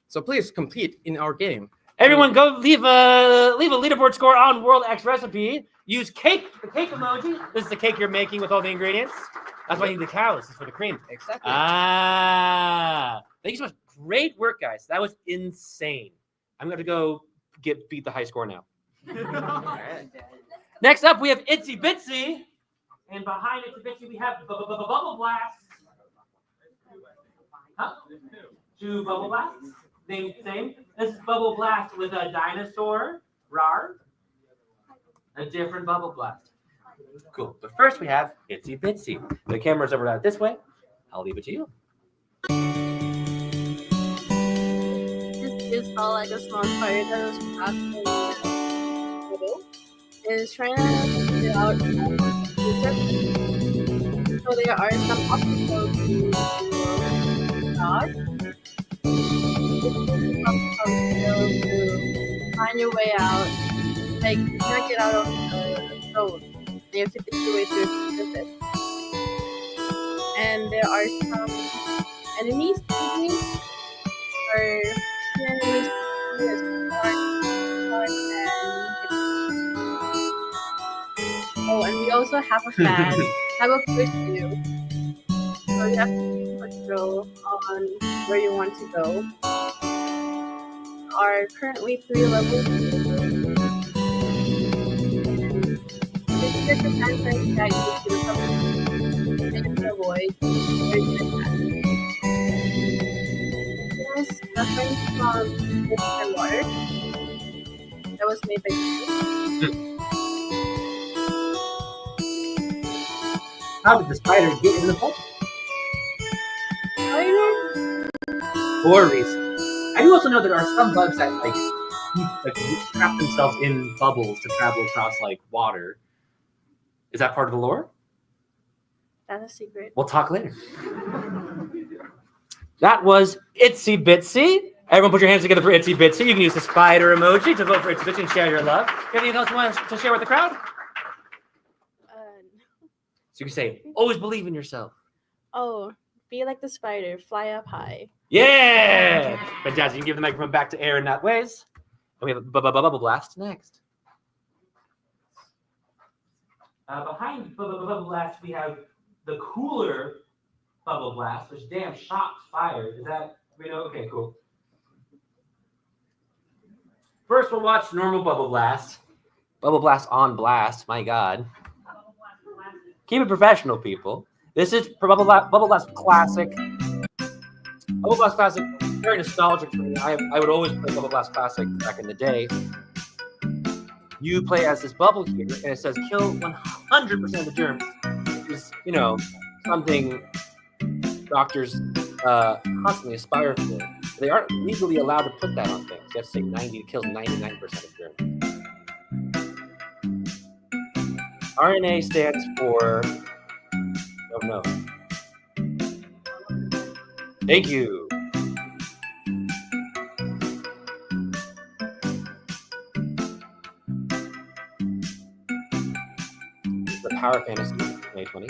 so please compete in our game. Everyone, go leave a leaderboard score on World X Recipe. Use the cake emoji. This is the cake you're making with all the ingredients. That's why you need the cow. This is for the cream. Exactly. Thank you so much. Great work, guys. That was insane. I'm going to go beat the high score now. Next up, we have Itsy Bitsy. And behind Itsy Bitsy, we have Bubble Blast. Huh? 2 Bubble Blasts. Same. This is Bubble Blast with a dinosaur. Rar. A different Bubble Blast. Cool. But first we have Itsy Bitsy. The camera's over this way. I'll leave it to you. This is all like a small spider that was trapped in the middle. Is trying to figure out so there are some obstacles to dodge. To find your way out. Like you can't get out of the zone. You have to pick your way through it. And there are some enemies or enemies and we also have a fan, have a push view. So you have to control on where you want to go. Are currently 3 levels. This is the time that you can avoid. There's reference from Bliss and Water that was made by How did the spider get in the bubble? For a reason. I do also know there are some bugs that like trap themselves in bubbles to travel across like water. Is that part of the lore? That's a secret. We'll talk later. That was Itsy Bitsy. Everyone put your hands together for Itsy Bitsy. You can use the spider emoji to vote for Itsy Bitsy and share your love. You have anything else you want to share with the crowd? So you can say, always believe in yourself. Oh, be like the spider, fly up high. Yeah! Fantastic. You can give the microphone back to Aaron that ways. And we have a Bubble Blast next. Behind Bubble Blast, we have the cooler Bubble Blast, which damn shots fired. Is that, we know? Okay, cool. First, we'll watch normal Bubble Blast. Bubble Blast on blast, my God. Keep it professional, people. This is Bubble Blast Classic. Bubble Blast Classic, very nostalgic for me. I would always play Bubble Blast Classic back in the day. You play as this bubble here, and it says kill 100% of the germs, which is, something doctors constantly aspire for. They aren't legally allowed to put that on things. You have to say 90 kills 99% of germs. RNA stands for, oh no. Thank you. The Power Fantasy 2020.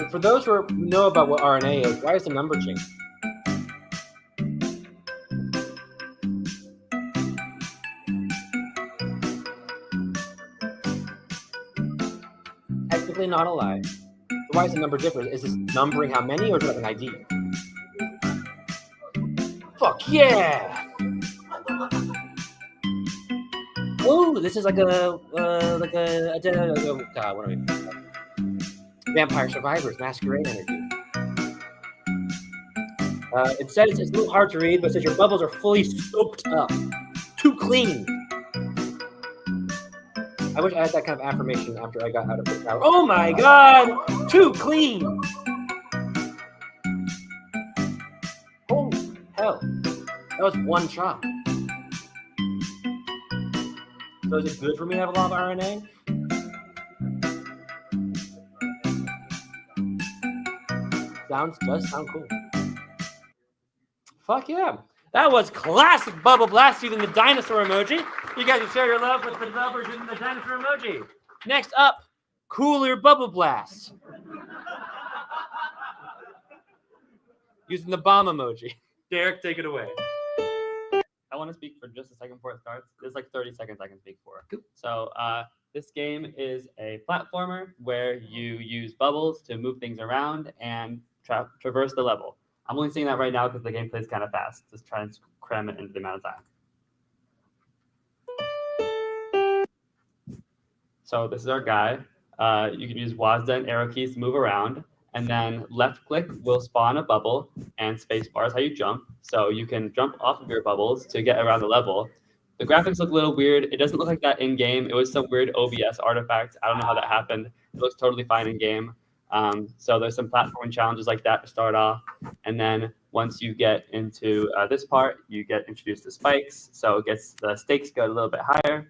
For those who know about what RNA is, why is the number changed? Technically not alive. So why is the number different? Is this numbering how many, or is it like an ID? Fuck yeah! Ooh, this is like a God, what are we? Vampire Survivors Masquerade energy. It says it's a little hard to read, but it says your bubbles are fully soaked up, too clean. I wish I had that kind of affirmation after I got out of the shower. Oh my God, too clean. Holy hell, that was one shot. So is it good for me to have a lot of RNA? Does sound cool. Fuck yeah. That was classic Bubble Blast using the dinosaur emoji. You guys can share your love with the developers using the dinosaur emoji. Next up, cooler Bubble Blast. Using the bomb emoji. Derek, take it away. I want to speak for just a second before it starts. There's like 30 seconds I can speak for. So this game is a platformer where you use bubbles to move things around and traverse the level. I'm only saying that right now because the gameplay is kind of fast. Just try and cram it into the amount of time. So this is our guy. You can use WASD and arrow keys to move around. And then left click will spawn a bubble, and space bar is how you jump. So you can jump off of your bubbles to get around the level. The graphics look a little weird. It doesn't look like that in game. It was some weird OBS artifact. I don't know how that happened. It looks totally fine in game. So there's some platforming challenges like that to start off. And then once you get into this part, you get introduced to spikes. So it gets the stakes go a little bit higher.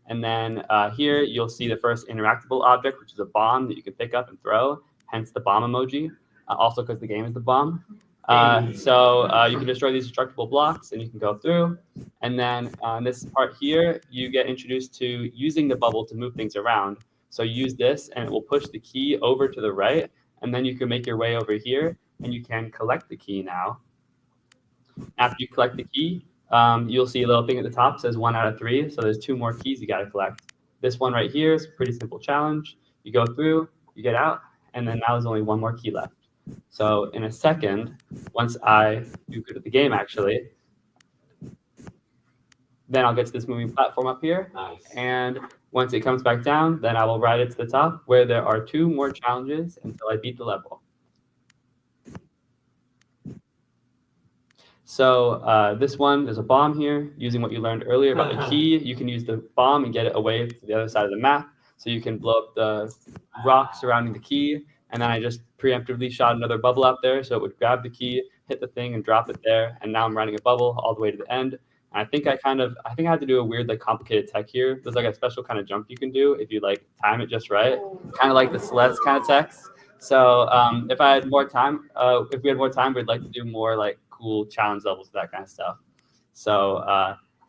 And then here you'll see the first interactable object, which is a bomb that you can pick up and throw. Hence the bomb emoji, also because the game is the bomb. So you can destroy these destructible blocks and you can go through. And then on this part here, you get introduced to using the bubble to move things around. So use this and it will push the key over to the right. And then you can make your way over here and you can collect the key now. After you collect the key, you'll see a little thing at the top that says 1 out of 3. So there's 2 more keys you got to collect. This one right here is a pretty simple challenge. You go through, you get out, and then now there's only 1 more key left. So in a second, once I do good at the game, actually, then I'll get to this moving platform up here. Nice. And once it comes back down, then I will ride it to the top where there are 2 more challenges until I beat the level. So this one, there's a bomb here. Using what you learned earlier about the key, you can use the bomb and get it away to the other side of the map. So you can blow up the rock surrounding the key. And then I just preemptively shot another bubble out there. So it would grab the key, hit the thing, and drop it there. And now I'm riding a bubble all the way to the end. And I think I had to do a weird, like, complicated tech here. There's like a special kind of jump you can do if you like time it just right. Kind of like the Celeste kind of techs. So if I had more time, if we had more time, we'd like to do more like cool challenge levels, that kind of stuff. So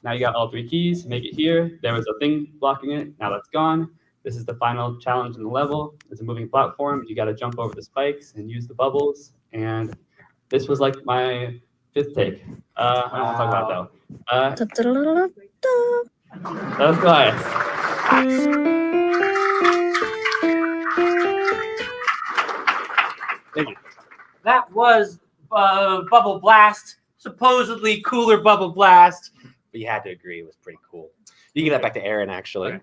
now you got all 3 keys. Make it here. There was a thing blocking it. Now that's gone. This is the final challenge in the level. It's a moving platform. You got to jump over the spikes and use the bubbles. And this was like my 5th take. I don't want to talk about it though. That was nice. Thank you. That was Bubble Blast, supposedly cooler Bubble Blast. But you had to agree it was pretty cool. You can get that back to Aaron, actually. Right.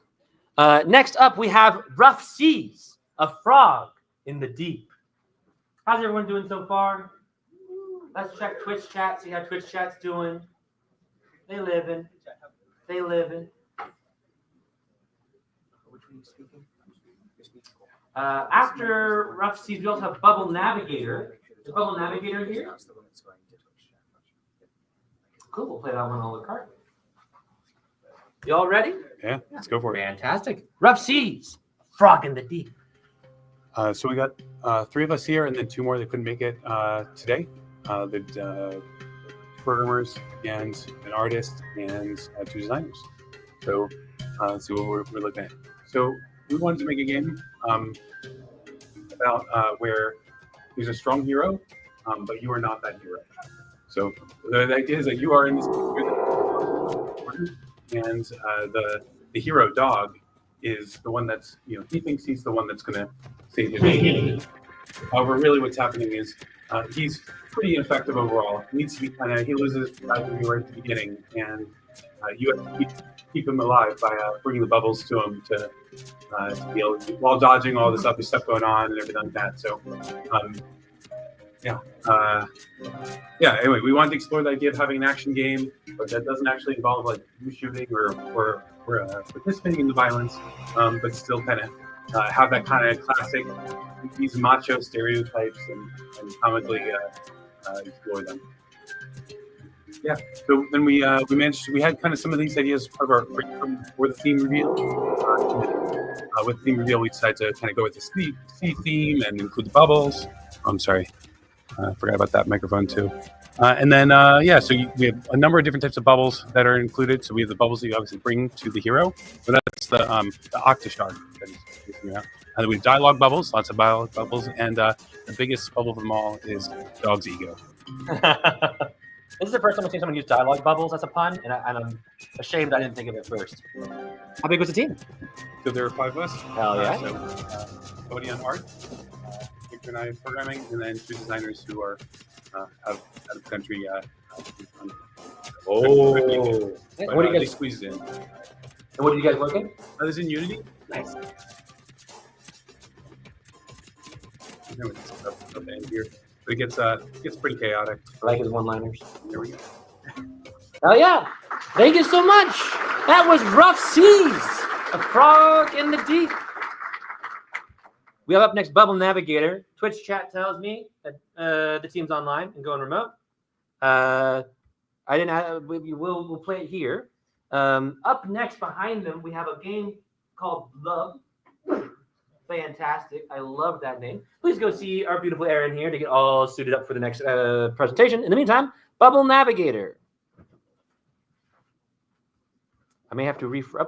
Next up, we have Rough Seas, a frog in the deep. How's everyone doing so far? Let's check Twitch chat, see how Twitch chat's doing. They living. They living. After Rough Seas, we also have Bubble Navigator. Is Bubble Navigator here? Cool, we'll play that one on the card. You all ready? Yeah, let's go for it. Fantastic. Rough Seas, frog in the deep. So we got 3 of us here, and then 2 more that couldn't make it today. The programmers and an artist and 2 designers. So let's see what we're looking at. So we wanted to make a game about where there's a strong hero, but you are not that hero. So the idea is that you are in this, and the hero dog is the one that's, he thinks he's the one that's going to save the day. However, really what's happening is he's pretty ineffective overall. He needs to be he loses value right at the beginning, and you have to keep him alive by bringing the bubbles to him to be able to, while dodging all this other stuff going on and everything like that. So, anyway, we wanted to explore the idea of having an action game, but that doesn't actually involve like you shooting or participating in the violence, but still kind of have that kind of classic these macho stereotypes and comically explore them. Yeah. So then we had kind of some of these ideas part of our for the theme reveal. With the theme reveal, we decided to kind of go with the sea theme and include the bubbles. Oh, I'm sorry, I forgot about that microphone too. And then so we have a number of different types of bubbles that are included. So we have the bubbles that you obviously bring to the hero. So that's the Octashard. And we have dialogue bubbles, lots of dialogue bubbles, and the biggest bubble of them all is dog's ego. This is the first time I've seen someone use dialogue bubbles as a pun, and I'm ashamed I didn't think of it first. How big was the team? So there are 5 of us. Hell yeah. Somebody on art, Victor and I programming, and then 2 designers who are out of the country. What do you guys squeezed in? And what did you guys work in? This is in Unity. Nice. Here. But it gets pretty chaotic. I like his one-liners. There we go. Oh yeah! Thank you so much. That was Rough Seas, a frog in the deep. We have up next Bubble Navigator. Twitch chat tells me that the team's online and going remote. We'll play it here. Up next behind them, we have a game called Love. Fantastic. I love that name. Please go see our beautiful Erin here to get all suited up for the next presentation. In the meantime, Bubble Navigator. I may have to refresh.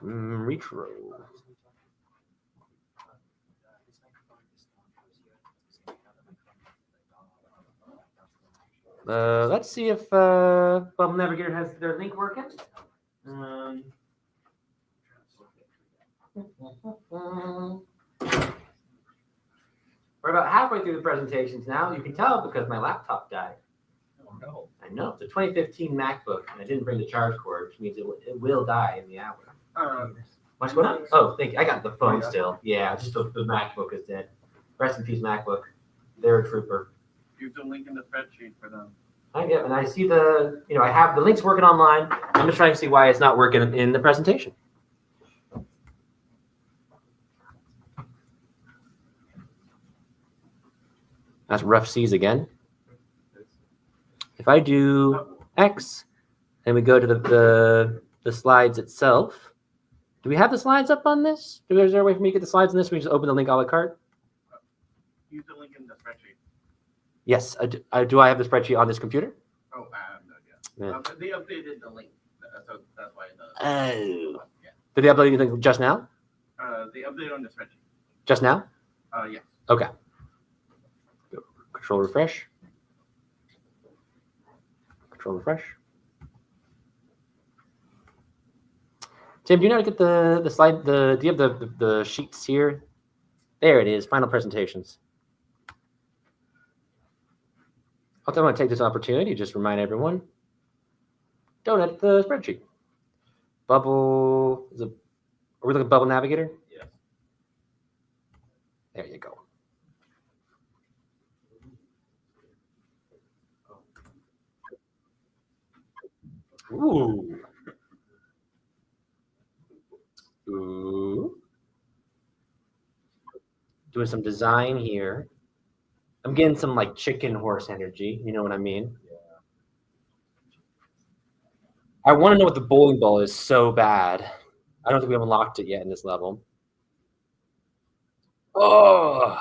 Retro. Let's see if Bubble Navigator has their link working. We're about halfway through the presentations now. You can tell because my laptop died. Oh no. I know. It's a 2015 MacBook, and I didn't bring the charge cord, which means it will die in the hour. What's going on? Oh, thank you. I got the phone still. Yeah, just the MacBook is dead. Rest in peace, MacBook. They're a trooper. Use the link in the spreadsheet for them. I get, and I see I have the links working online. I'm just trying to see why it's not working in the presentation. That's Rough Seas again. If I do X, and we go to the slides itself, do we have the slides up on this? Is there a way for me to get the slides on this? We just open the link a la carte? Use the link in the spreadsheet. Yes. Do I have the spreadsheet on this computer? Oh, I have no idea. Yeah. They updated the link, so that's why it does. Oh. Did they upload anything just now? They updated on the spreadsheet. Just now? Yes. Okay. Control refresh. Control refresh. Tim, do you know how to get the slide? Do you have the sheets here? There it is. Final presentations. I want to take this opportunity to just remind everyone. Don't edit the spreadsheet. Bubble. Are we looking at Bubble Navigator? Yes. There you go. Ooh. Ooh. Doing some design here. I'm getting some like chicken horse energy. You know what I mean? Yeah. I want to know what the bowling ball is so bad. I don't think we have unlocked it yet in this level. Oh,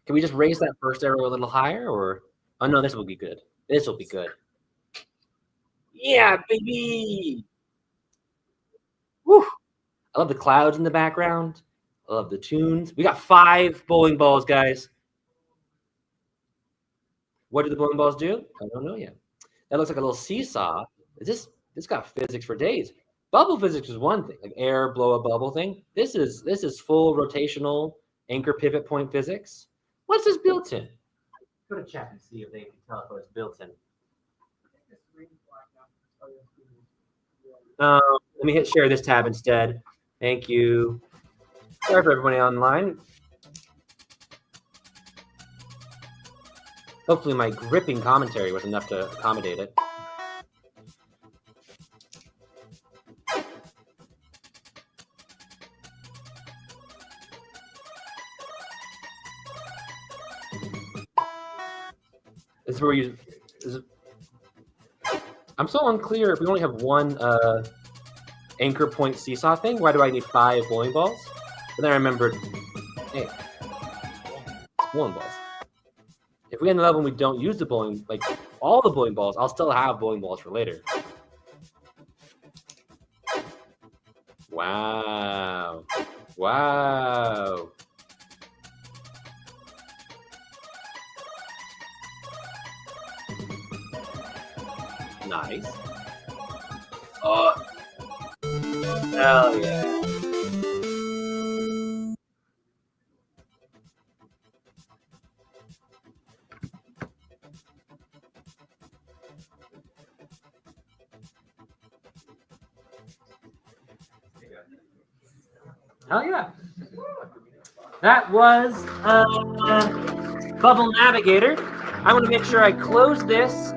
can we just raise that first arrow a little higher? Or oh no, this will be good. This will be good. Yeah, baby. Woo. I love the clouds in the background. I love the tunes. We got 5 bowling balls, guys. What do the bowling balls do? I don't know yet. That looks like a little seesaw. This got physics for days. Bubble physics is one thing, like air, blow a bubble thing. This is full rotational anchor pivot point physics. What's this built in? go to chat and see if they can tell us what it's built in. Let me hit share this tab instead. Thank you. Sorry for everybody online. Hopefully my gripping commentary was enough to accommodate it. This is where you. I'm so unclear if we only have one anchor point seesaw thing. Why do I need 5 bowling balls? But then I remembered, hey, it's bowling balls. If we end the level and we don't use the bowling, like all the bowling balls, I'll still have bowling balls for later. Wow. Wow. Nice. Oh. Hell yeah. Hell yeah. That was Bubble Navigator. I want to make sure I close this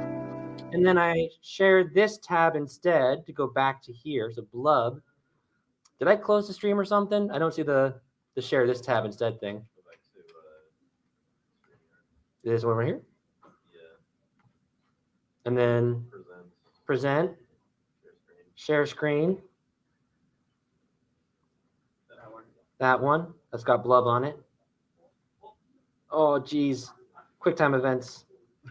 and then I share this tab instead to go back to here. So Blub. Did I close the stream or something? I don't see the share this tab instead thing. This one right here? Yeah. And then present. Share screen. That one. That's got Blub on it. Oh, geez. QuickTime events.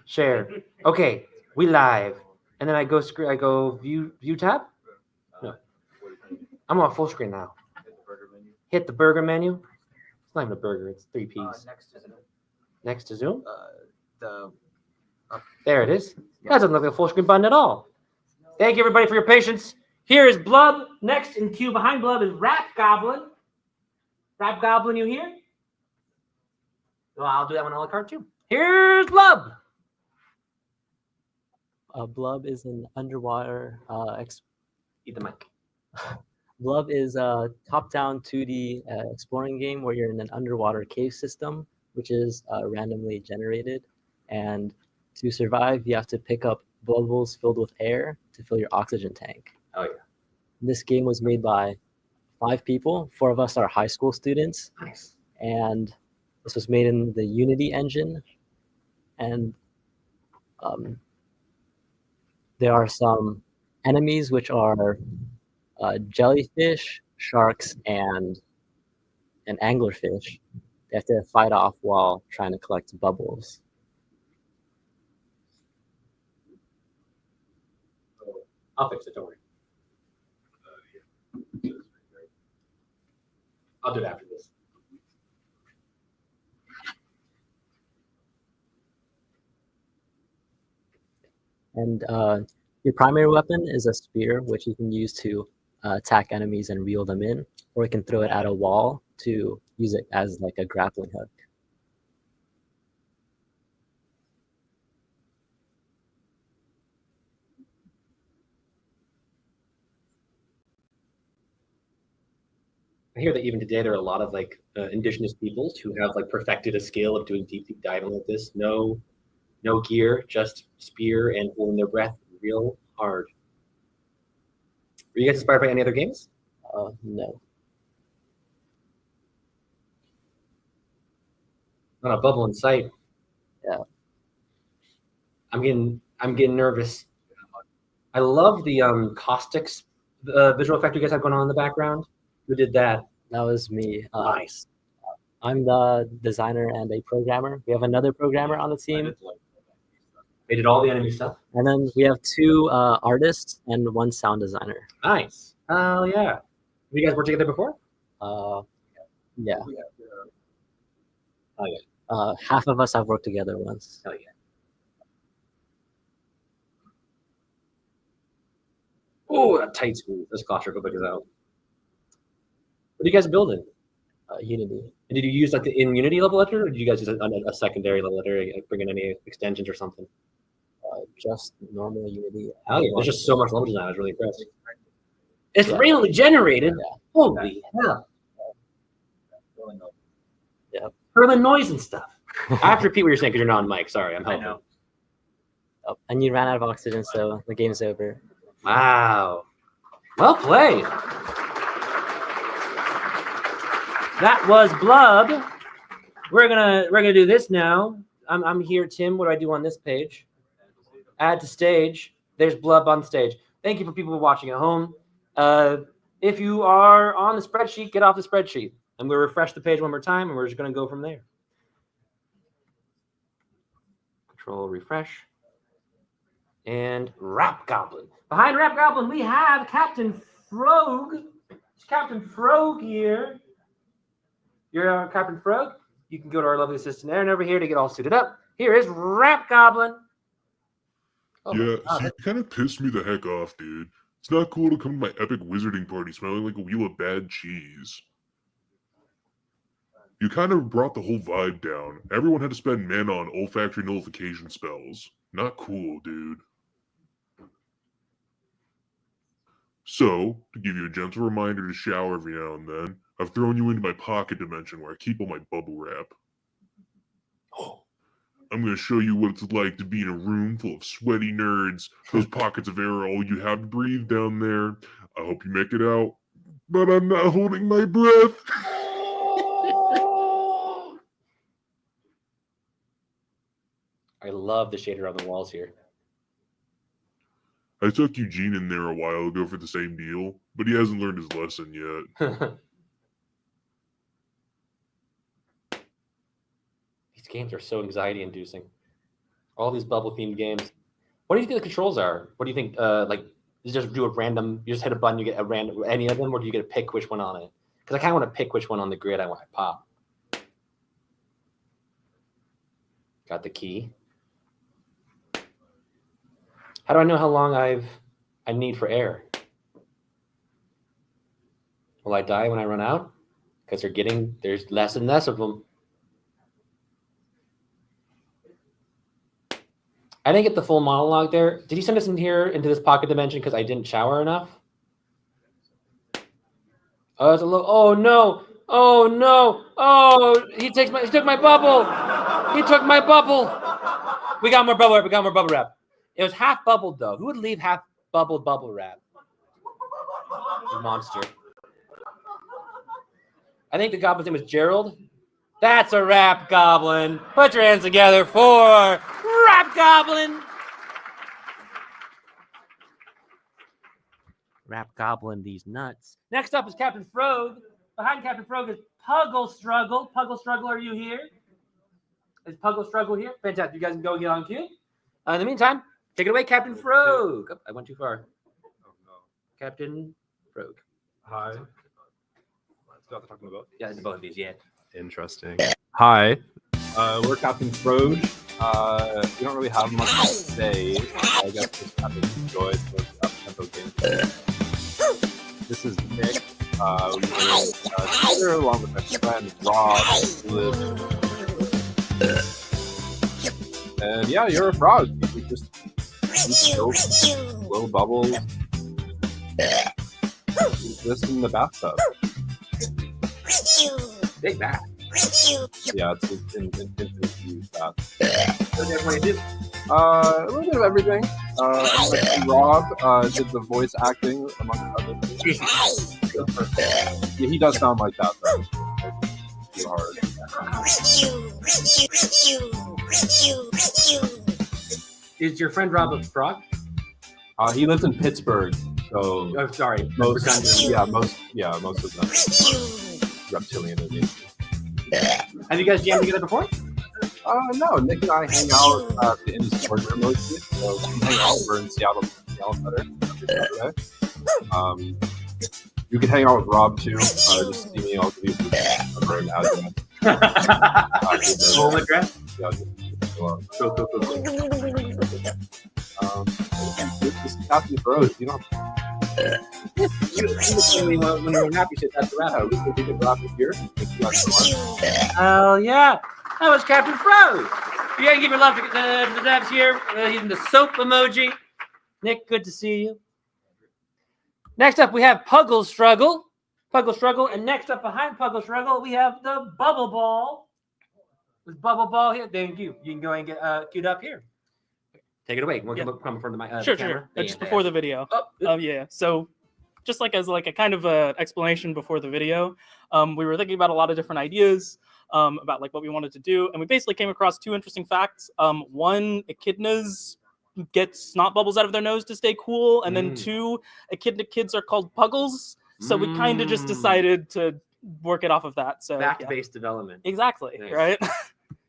Share. Okay, we live. And then I go view tab? No. I'm on full screen now. Hit the burger menu. It's not even a burger, it's 3 Ps. Next to Zoom? There it is. That doesn't look like a full screen button at all. Thank you everybody for your patience. Here is Blub. Next in queue behind Blub is Rap Goblin. Rap Goblin, you here? Well, I'll do that one a la carte too. Here's Blub. Blub is an underwater Eat the mic. Blub is a top-down 2D exploring game where you're in an underwater cave system, which is randomly generated. And to survive, you have to pick up bubbles filled with air to fill your oxygen tank. Oh yeah. This game was made by 5 people. 4 of us are high school students. Nice. And this was made in the Unity engine. And there are some enemies which are jellyfish, sharks, and anglerfish. They have to fight off while trying to collect bubbles. I'll fix it, don't worry. I'll do it after this. And your primary weapon is a spear, which you can use to attack enemies and reel them in, or you can throw it at a wall to use it as like a grappling hook. I hear that even today there are a lot of like indigenous peoples who have like perfected a skill of doing deep diving like this. No gear, just spear and holding their breath real hard. Were you guys inspired by any other games? No. Not a bubble in sight. Yeah. I'm getting nervous. I love the caustics visual effect you guys have going on in the background. Who did that? That was me. Nice. I'm the designer and a programmer. We have another programmer on the team. They did all the enemy stuff. And then we have 2 artists and 1 sound designer. Nice. Oh yeah. Have you guys worked together before? Yeah. Oh yeah. Half of us have worked together once. Oh yeah. Oh, that tight squeeze. This claustrophobic is out. What are you guys building? Unity. And did you use like the in Unity level editor, or did you guys use a secondary level editor, like bring in any extensions or something? Just normal Unity. Hell yeah, there's just so much level design. I was really impressed. It's randomly generated. Holy hell! Yeah. For the noise and stuff. I have to repeat what you're saying because you're not on mic. Sorry, I'm helping. Oh, and you ran out of oxygen, so the game's over. Wow. Well played. That was Blub. We're gonna do this now. I'm here, Tim. What do I do on this page? Add to stage. There's Blub on stage. Thank you for people watching at home. If you are on the spreadsheet, get off the spreadsheet. I'm gonna refresh the page one more time, and we're just gonna go from there. Control refresh. And Rap Goblin. Behind Rap Goblin, we have Captain Frog. It's Captain Frog here. You're Captain Frog. You can go to our lovely assistant Aaron over here to get all suited up. Here is Rap Goblin. Oh yeah, so you kind of pissed me the heck off, dude. It's not cool to come to my epic wizarding party smelling like a wheel of bad cheese. You kind of brought the whole vibe down. Everyone had to spend mana on olfactory nullification spells. Not cool, dude. So, to give you a gentle reminder to shower every now and then, I've thrown you into my pocket dimension where I keep all my bubble wrap. I'm going to show you what it's like to be in a room full of sweaty nerds. Those pockets of air are all you have to breathe down there. I hope you make it out, but I'm not holding my breath. I love the shader on the walls here. I took Eugene in there a while ago for the same deal, but he hasn't learned his lesson yet. These games are so anxiety-inducing. All these bubble-themed games. What do you think the controls are? What do you think? Like, you just do a random. You just hit a button, you get a random any of them, or do you get to pick which one on it? Because I kind of want to pick which one on the grid I want to pop. Got the key. How do I know how long I need for air? Will I die when I run out? Because there's less and less of them. I didn't get the full monologue there. Did you send us in here into this pocket dimension because I didn't shower enough? Oh, it's a little. Oh no! Oh no! Oh, he took my bubble. He took my bubble. We got more bubble wrap. We got more bubble wrap. It was half bubbled though. Who would leave half bubbled bubble wrap? You monster. I think the goblin's name was Gerald. That's a Rap Goblin. Put your hands together for Rap Goblin. Rap Goblin, these nuts. Next up is Captain Frog. Behind Captain Frog is Puggle Struggle. Puggle Struggle, are you here? Is Puggle Struggle here? Fantastic. You guys can go get on cue. In the meantime, take it away, Captain Frog. Oh, I went too far. Oh, no. Captain Frog. Hi. That's what I'm talking about. Yeah, it's both of these, yeah. Interesting. Hi. We're Captain Frog. We don't really have much to say. I guess just kind of enjoyed the up-tempo gameplay. This is Nick. We were together along with my friend Rob, who lives. And yeah, you're a frog. You just little bubbles. This in the bathtub. Big bath. Yeah, it's in huge bath. What does everybody do? A little bit of everything. Rob did the voice acting among other things. Yeah, he does sound like that though. It's too hard. Is your friend Rob a frog? He lives in Pittsburgh, so. Oh, sorry. Most of them reptilian in nature. Have you guys jammed together before? No. Nick and I hang out in the storage room mostly, so we hang out. We're in Seattle better every Saturday. You can hang out with Rob too. Just see me. I'll give you his number and address. Home address? Yeah. Cool. This is Captain Bros. You know. You when we were happy shit, that's around how we could drop it here. Hell yeah. That was Captain Froze. You gotta give your love to the devs here. Using the soap emoji. Nick, good to see you. Next up, we have Puggle Struggle. And next up behind Puggle Struggle, we have the Bubble Ball. This Bubble Ball here. Thank you. You can go and get queued up here. Take it away. Come in front of my Sure. camera. Just before the video. Yeah. So, just like as like a kind of explanation before the video, we were thinking about a lot of different ideas about like what we wanted to do, and we basically came across two interesting facts. One, echidnas get snot bubbles out of their nose to stay cool, and then two, echidna kids are called puggles. So we kind of just decided to work it off of that. So Fact-based development. Exactly. Nice. Right.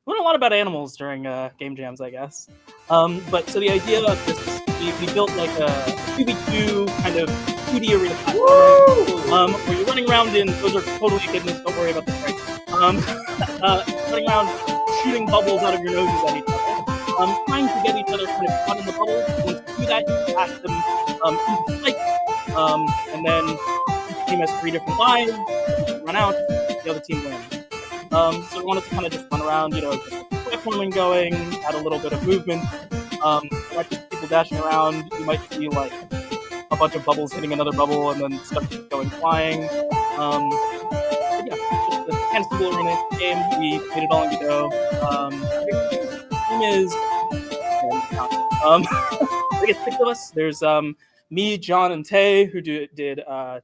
Learn a lot about animals during game jams, I guess. But so the idea of this is we built like a 2v2 kind of 2D arena platform, where you're running around in, those are totally echidnas, don't worry about the strike. Running around shooting bubbles out of your noses at each other. Trying to get each other kind of caught in the bubble. Once you do that, you pass them into the spike. And then each team has 3 different lives. Run out, the other team wins. So we wanted to kind of just run around, get platforming going, add a little bit of movement. You might see people dashing around. You might see like a bunch of bubbles hitting another bubble and then stuff going flying. Just a kind of simple arena game. We made it all in Godot. Team is I guess 6 of us. There's me, John, and Tay, who did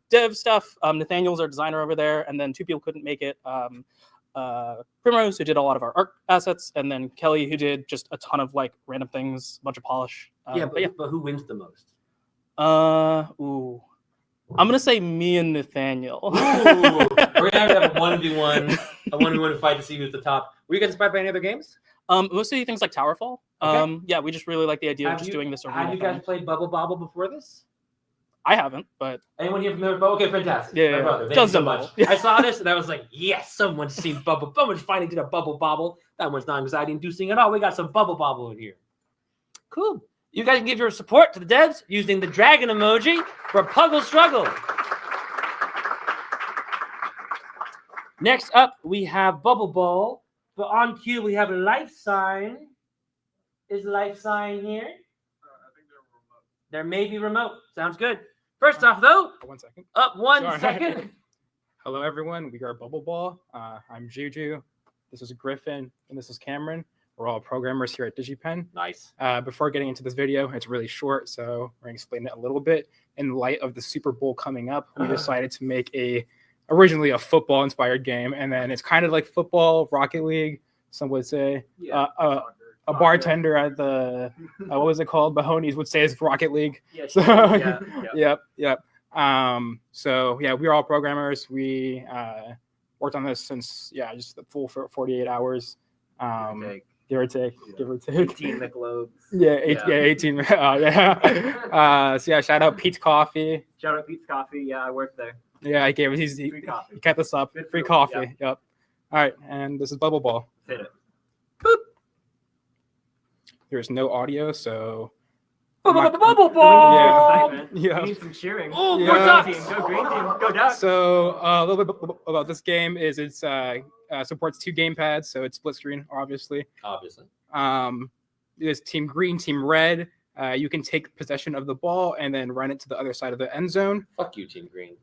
dev stuff. Nathaniel's our designer over there, and then 2 people couldn't make it. Primrose, who did a lot of our art assets, and then Kelly, who did just a ton of like random things, a bunch of polish. But who wins the most? I'm gonna say me and Nathaniel. We're gonna have a 1v1 fight to see who's the top. Were you guys inspired by any other games? Mostly things like Towerfall. Okay. Yeah, we just really like the idea of just doing this. Have you guys played Bubble Bobble before this? I haven't, but anyone here familiar with Bubble? Okay, fantastic. Yeah, My brother, thank you so much. I saw this and I was like, yes, someone's seen Bubble. Someone's finally did a Bubble Bobble. That one's not anxiety-inducing at all. We got some Bubble Bobble in here. Cool. You guys can give your support to the devs using the dragon emoji for Puggle Struggle. Next up, we have Bubble Ball. But on cue, we have a life sign. Is life sign here? There may be remote. Sounds good. First off, though, 1 second. Up 1 Sorry. second. Hello, everyone. We are Bubble Ball. I'm Juju. This is Griffin, and this is Cameron. We're all programmers here at DigiPen. Nice. Before getting into this video, it's really short, so we're going to explain it a little bit. In light of the Super Bowl coming up, we decided to make originally a football-inspired game, and then it's kind of like football, Rocket League, some would say. A bartender at the what was it called? Mahoney's would say it's Rocket League. Yeah, so, yeah. Yep. So yeah, we are all programmers. We worked on this since just the full 48 hours. Give or take. 18 McLobes. Yeah, 18. So yeah, shout out Pete's Coffee. Shout out Pete's Coffee. Yeah, I worked there. Yeah, I gave it. He kept us up. Free coffee. Yep. All right, and this is Bubble Ball. Hit it. There's no audio, so. Bubble Ball! Yeah. We need some cheering. Oh, Yeah. go Ducks! Go Green Team. Go Ducks. So a little bit about this game is it supports 2 gamepads, so it's split screen, obviously. There's Team Green, Team Red. You can take possession of the ball and then run it to the other side of the end zone. Fuck you, Team Green.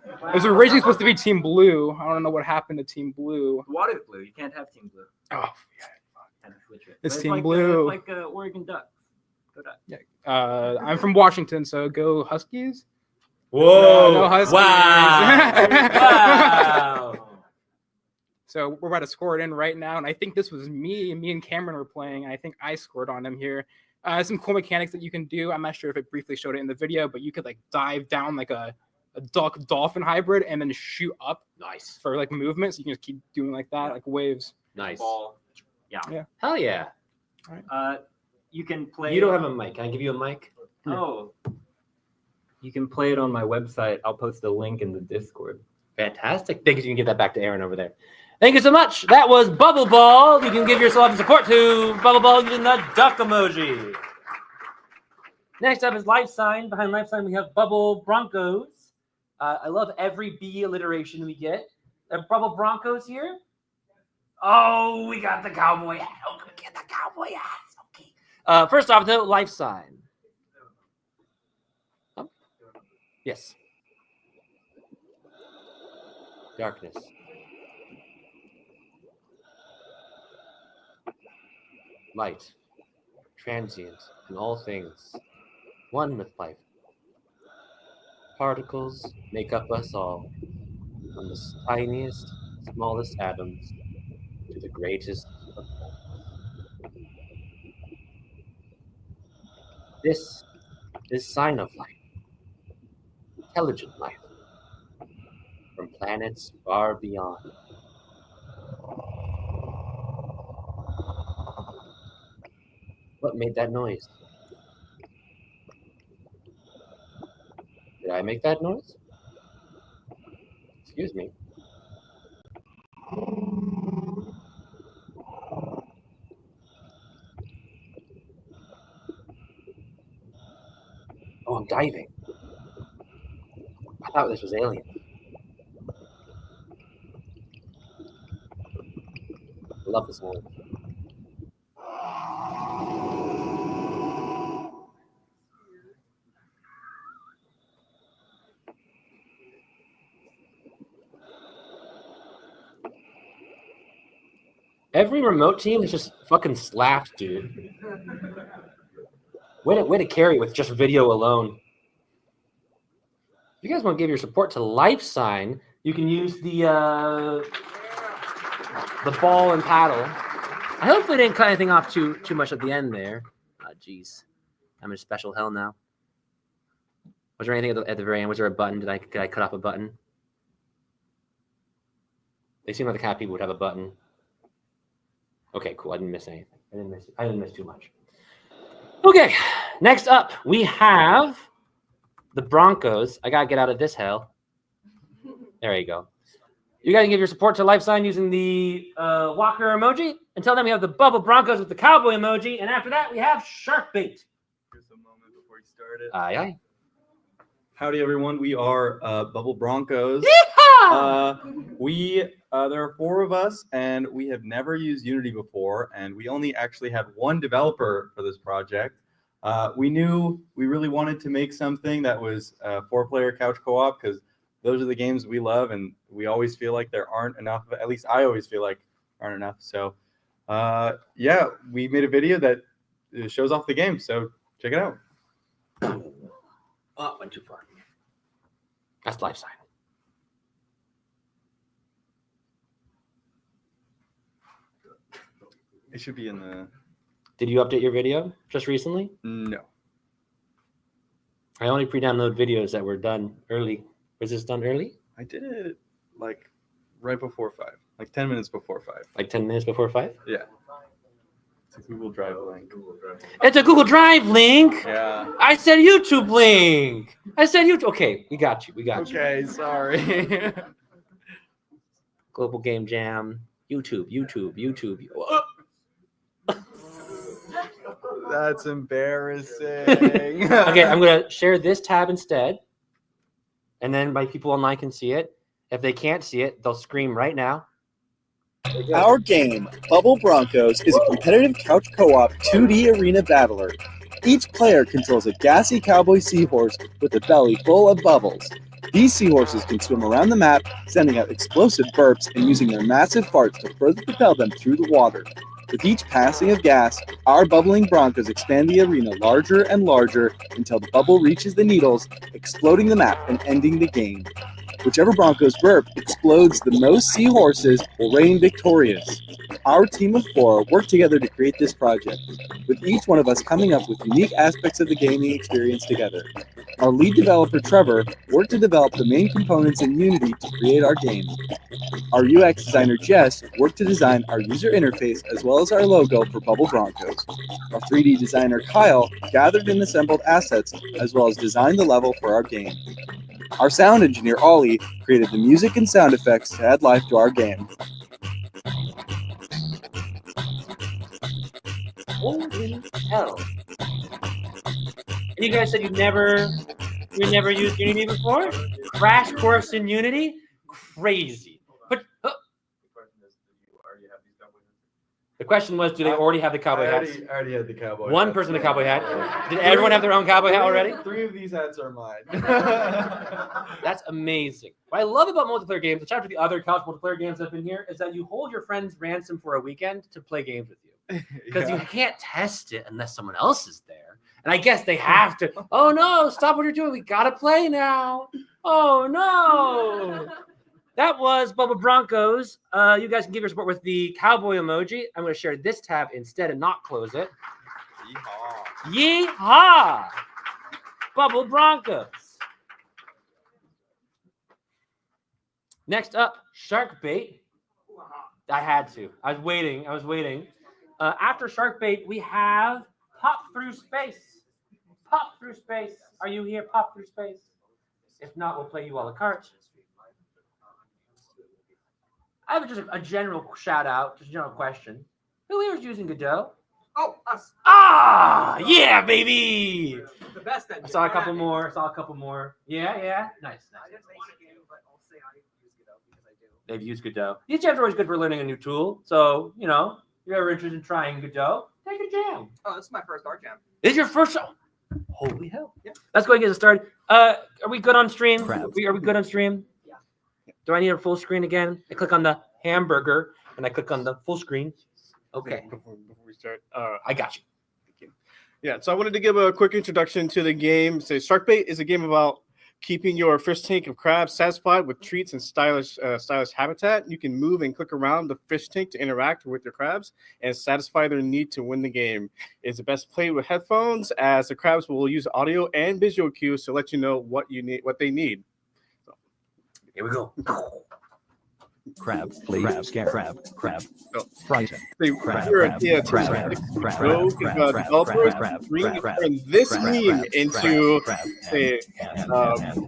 It was originally supposed to be Team Blue. I don't know what happened to Team Blue. What is blue? You can't have Team Blue. Oh, yeah. Switch it. It's But Team like, Blue. It's like Oregon Ducks. Go Ducks. Yeah. I'm from Washington, so go Huskies. Whoa! No Huskies. Wow! So we're about to score it in right now, and I think this was me and Cameron were playing, and I think I scored on him here. Some cool mechanics that you can do. I'm not sure if it briefly showed it in the video, but you could like dive down like a duck dolphin hybrid and then shoot up. Nice. For like movement, so you can just keep doing like that, like waves. Nice. Yeah. Hell yeah. You can play. You don't have a mic. Can I give you a mic? Oh. You can play it on my website. I'll post a link in the Discord. Fantastic. Thank you. You can give that back to Aaron over there. Thank you so much. That was Bubble Ball. You can give yourself support to Bubble Ball using the duck emoji. Next up is Life Sign. Behind Life Sign, we have Bubble Broncos. I love every B alliteration we get. Bubble Broncos here. Oh, we got the cowboy hat. Oh, we get the cowboy hat. Okay. First off, though, Life Sign. Oh. Yes. Darkness. Light. Transient in all things. One with life. Particles make up us all. From the tiniest, smallest atoms to the greatest of all. This is sign of life. Intelligent life. From planets far beyond. What made that noise? Did I make that noise? Excuse me. Oh, I'm diving. I thought this was alien. I love this one. Every remote team is just fucking slapped, dude. Way to carry with just video alone. If you guys want to give your support to Life Sign, you can use the ball and paddle. I hope they didn't cut anything off too much at the end there. Jeez, I'm in special hell now. Was there anything at the very end? Was there a button? Did I cut off a button? They seem like the kind of people would have a button. Okay, cool. I didn't miss anything. I didn't miss too much. Okay, next up we have the Broncos. I gotta get out of this hell. There you go. You gotta give your support to Life Sign using the Walker emoji. Until then, we have the Bubble Broncos with the cowboy emoji, and after that, we have Shark Bait. Here's a moment before you start it. Aye, aye. Howdy, everyone. We are Bubble Broncos. There are 4 of us, and we have never used Unity before, and we only actually had 1 developer for this project. We knew we really wanted to make something that was 4-player couch co-op because those are the games we love, and we always feel like there aren't enough. At least I always feel like there aren't enough. So, yeah, we made a video that shows off the game. So check it out. Oh, went too far. That's Life Sign. It should be in the... Did you update your video just recently? No. I only pre-download videos that were done early. Was this done early? I did it like right before 5, like 10 minutes before 5. Like 10 minutes before 5? Yeah. It's a Google Drive link. It's a Google Drive link. Yeah. I said YouTube link. I said YouTube. Okay, we got you. We got you. Okay, sorry. Global Game Jam. YouTube. That's embarrassing. Okay, I'm going to share this tab instead. And then my people online can see it. If they can't see it, they'll scream right now. Our game, Bubble Broncos, is a competitive couch co-op 2D arena battler. Each player controls a gassy cowboy seahorse with a belly full of bubbles. These seahorses can swim around the map, sending out explosive burps and using their massive farts to further propel them through the water. With each passing of gas, our bubbling Broncos expand the arena larger and larger until the bubble reaches the needles, exploding the map and ending the game. Whichever Broncos burp explodes the most seahorses will reign victorious. Our team of 4 worked together to create this project, with each one of us coming up with unique aspects of the gaming experience together. Our lead developer, Trevor, worked to develop the main components in Unity to create our game. Our UX designer, Jess, worked to design our user interface as well as our logo for Bubble Broncos. Our 3D designer, Kyle, gathered and assembled assets as well as designed the level for our game. Our sound engineer, Ollie, created the music and sound effects to add life to our game. Holy hell. You guys said you never used Unity before? Crash course in Unity? Crazy. But the question was, do they already have the cowboy hats? I already had the cowboy One hats. person with a cowboy hat. Did everyone have their own cowboy hat already? 3 of these hats are mine. That's amazing. What I love about multiplayer games, the chapter the other couch multiplayer games that have been here, is that you hold your friends ransom for a weekend to play games with you. Because you can't test it unless someone else is there. And I guess they have to, oh no, stop what you're doing. We gotta play now. Oh no. That was Bubba Broncos. You guys can give your support with the cowboy emoji. I'm going to share this tab instead and not close it. Yeehaw! Yeehaw! Bubble Broncos. Next up, shark bait. I had to. I was waiting. After shark bait, we have pop through space. Pop through space. Are you here? Pop through space. If not, we'll play you a la carte. I have just a general shout out, just a general question. Who here is using Godot? Oh, us. Ah, yeah, baby. The best. I saw a couple more. Yeah. Nice. They've used Godot. These jams are always good for learning a new tool. So, if you're ever interested in trying Godot, take a jam. Oh, this is my first art jam. This is your first? Holy hell. Yeah. Let's go ahead and get it started. Are we good on stream? Are we good on stream? Do I need a full screen again? I click on the hamburger and I click on the full screen. Okay. Before we start, I got you. Thank you. Yeah, so I wanted to give a quick introduction to the game. So Sharkbait is a game about keeping your fish tank of crabs satisfied with treats and stylish habitat. You can move and click around the fish tank to interact with your crabs and satisfy their need to win the game. It's best played with headphones, as the crabs will use audio and visual cues to let you know what they need. Here we go. Crab, please. Crab. Frighten. Bring this meme into a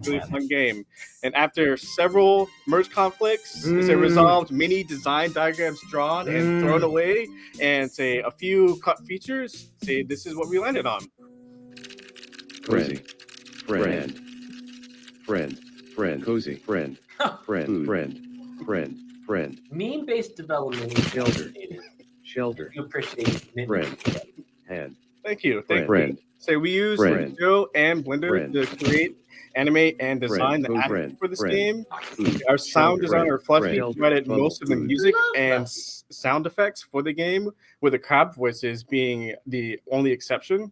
really fun game. And after several merge conflicts, resolved, many design diagrams drawn and thrown away, and a few cut features, this is what we landed on. Cozy. Friend. Cozy. Friend. Meme-based development. Shelter. You appreciate it. Friend. Hand. Thank you. Friend. We use Go and Blender to create, animate, and design the assets for this game. Our sound designer Fluffy provided most of the music and sound effects for the game, with the crab voices being the only exception.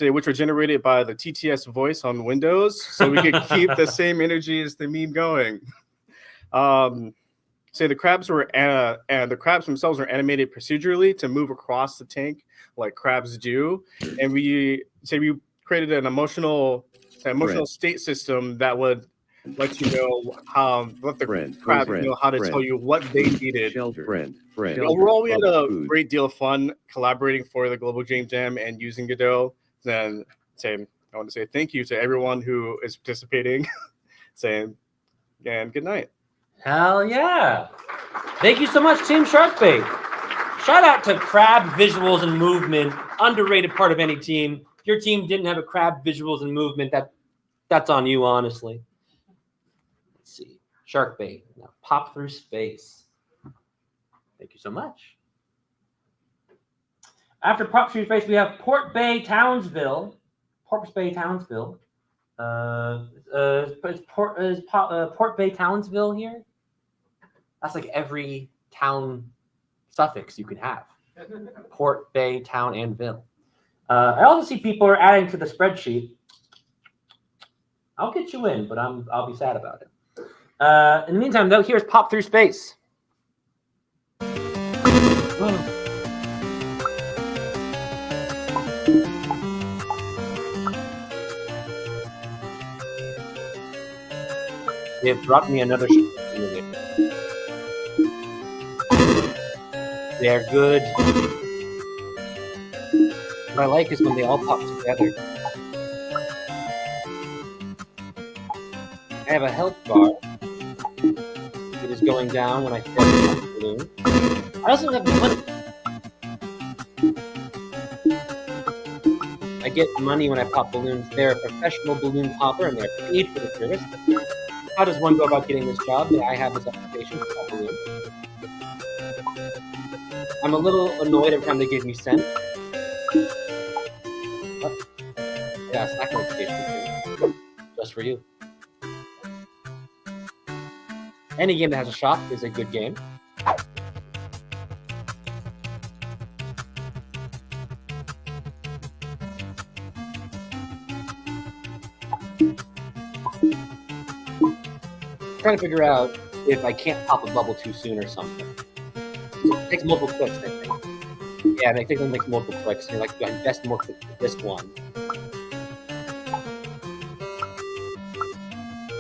Which were generated by the TTS voice on Windows, so we could keep the same energy as the meme going. The crabs the crabs themselves were animated procedurally to move across the tank like crabs do, and we created an emotional state system that would let you know what the crabs know how to tell you what they needed. Overall, we had a great deal of fun collaborating for the Global Game Jam and using Godot. Then I want to say thank you to everyone who is participating. And good night. Hell yeah. Thank you so much, Team Sharkbait. Shout out to crab visuals and movement. Underrated part of any team. If your team didn't have a crab visuals and movement, that's on you, honestly. Let's see. Sharkbait. Now pop through space. Thank you so much. After Pop Through Space, we have Port Bay, Townsville. Port Bay, Townsville. Is Port Bay, Townsville here? That's like every town suffix you can have. Port Bay, Town, and Ville. I also see people are adding to the spreadsheet. I'll get you in, but I'll be sad about it. In the meantime, though, here's Pop Through Space. Whoa. They have dropped me another shit. They're good. What I like is when they all pop together. I have a health bar that is going down when I start the balloon. I also have the money. I get money when I pop balloons. They're a professional balloon popper, and they're paid for the service. How does one go about getting this job? May I have this occupation to pop balloons? I'm a little annoyed every time they give me cents. Oh. Yeah, Slack notification just for you. Any game that has a shop is a good game. Trying to figure out if I can't pop a bubble too soon or something. It takes multiple clicks, I think. Yeah, I think it makes multiple clicks. And you're like, do I invest more clicks with this one?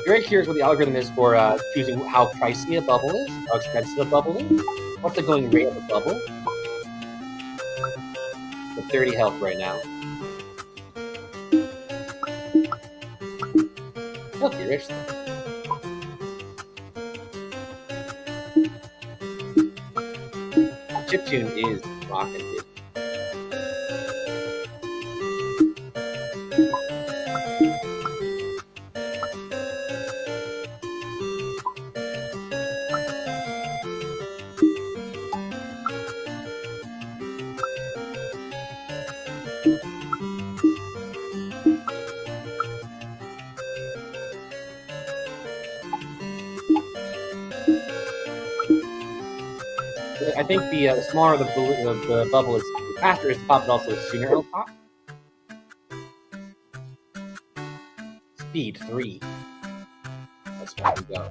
Very curious what the algorithm is for choosing how pricey a bubble is, how expensive a bubble is. What's the going rate of a bubble? With 30 health right now. Filthy rich though. Chiptune is rocking, dude. I think the smaller the bubble is, the faster it's popped, but also the sooner it'll pop. Speed 3. That's where we go.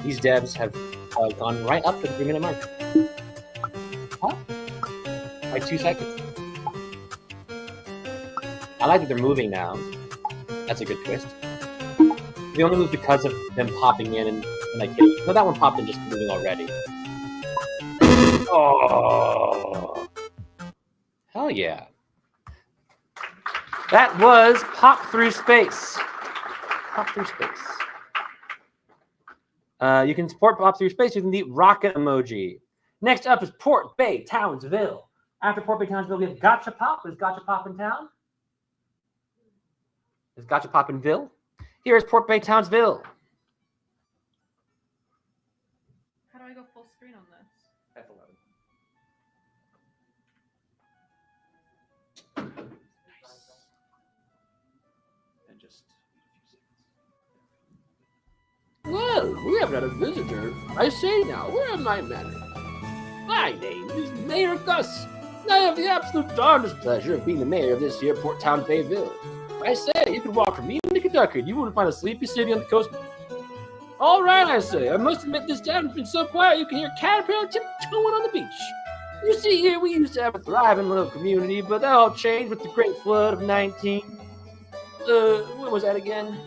These devs have gone right up to the 3-minute mark. Huh? By 2 seconds. I like that they're moving now. That's a good twist. They only move because of them popping in and like hitting. No, that one popped in just moving already. Oh, hell yeah! That was Pop Through Space. Pop Through Space. You can support Pop Through Space using the rocket emoji. Next up is Port Bay, Townsville. After Port Bay, Townsville, we have Gotcha Pop. Is Gotcha Pop in town? Is Gotcha Pop in Ville? Here is Port Bay, Townsville. How do I go full screen on this? F11. And just. Well, we haven't had a visitor. I say now, where are my manners? My name is Mayor Gus, and I have the absolute darndest pleasure of being the mayor of this here Port Town Bayville. I say, you could walk from Eden to Kentucky, and you wouldn't find a sleepy city on the coast. All right, I say, I must admit this town has been so quiet you can hear caterpillar tiptoeing on the beach. You see, here we used to have a thriving little community, but that all changed with the Great Flood of 19... when was that again?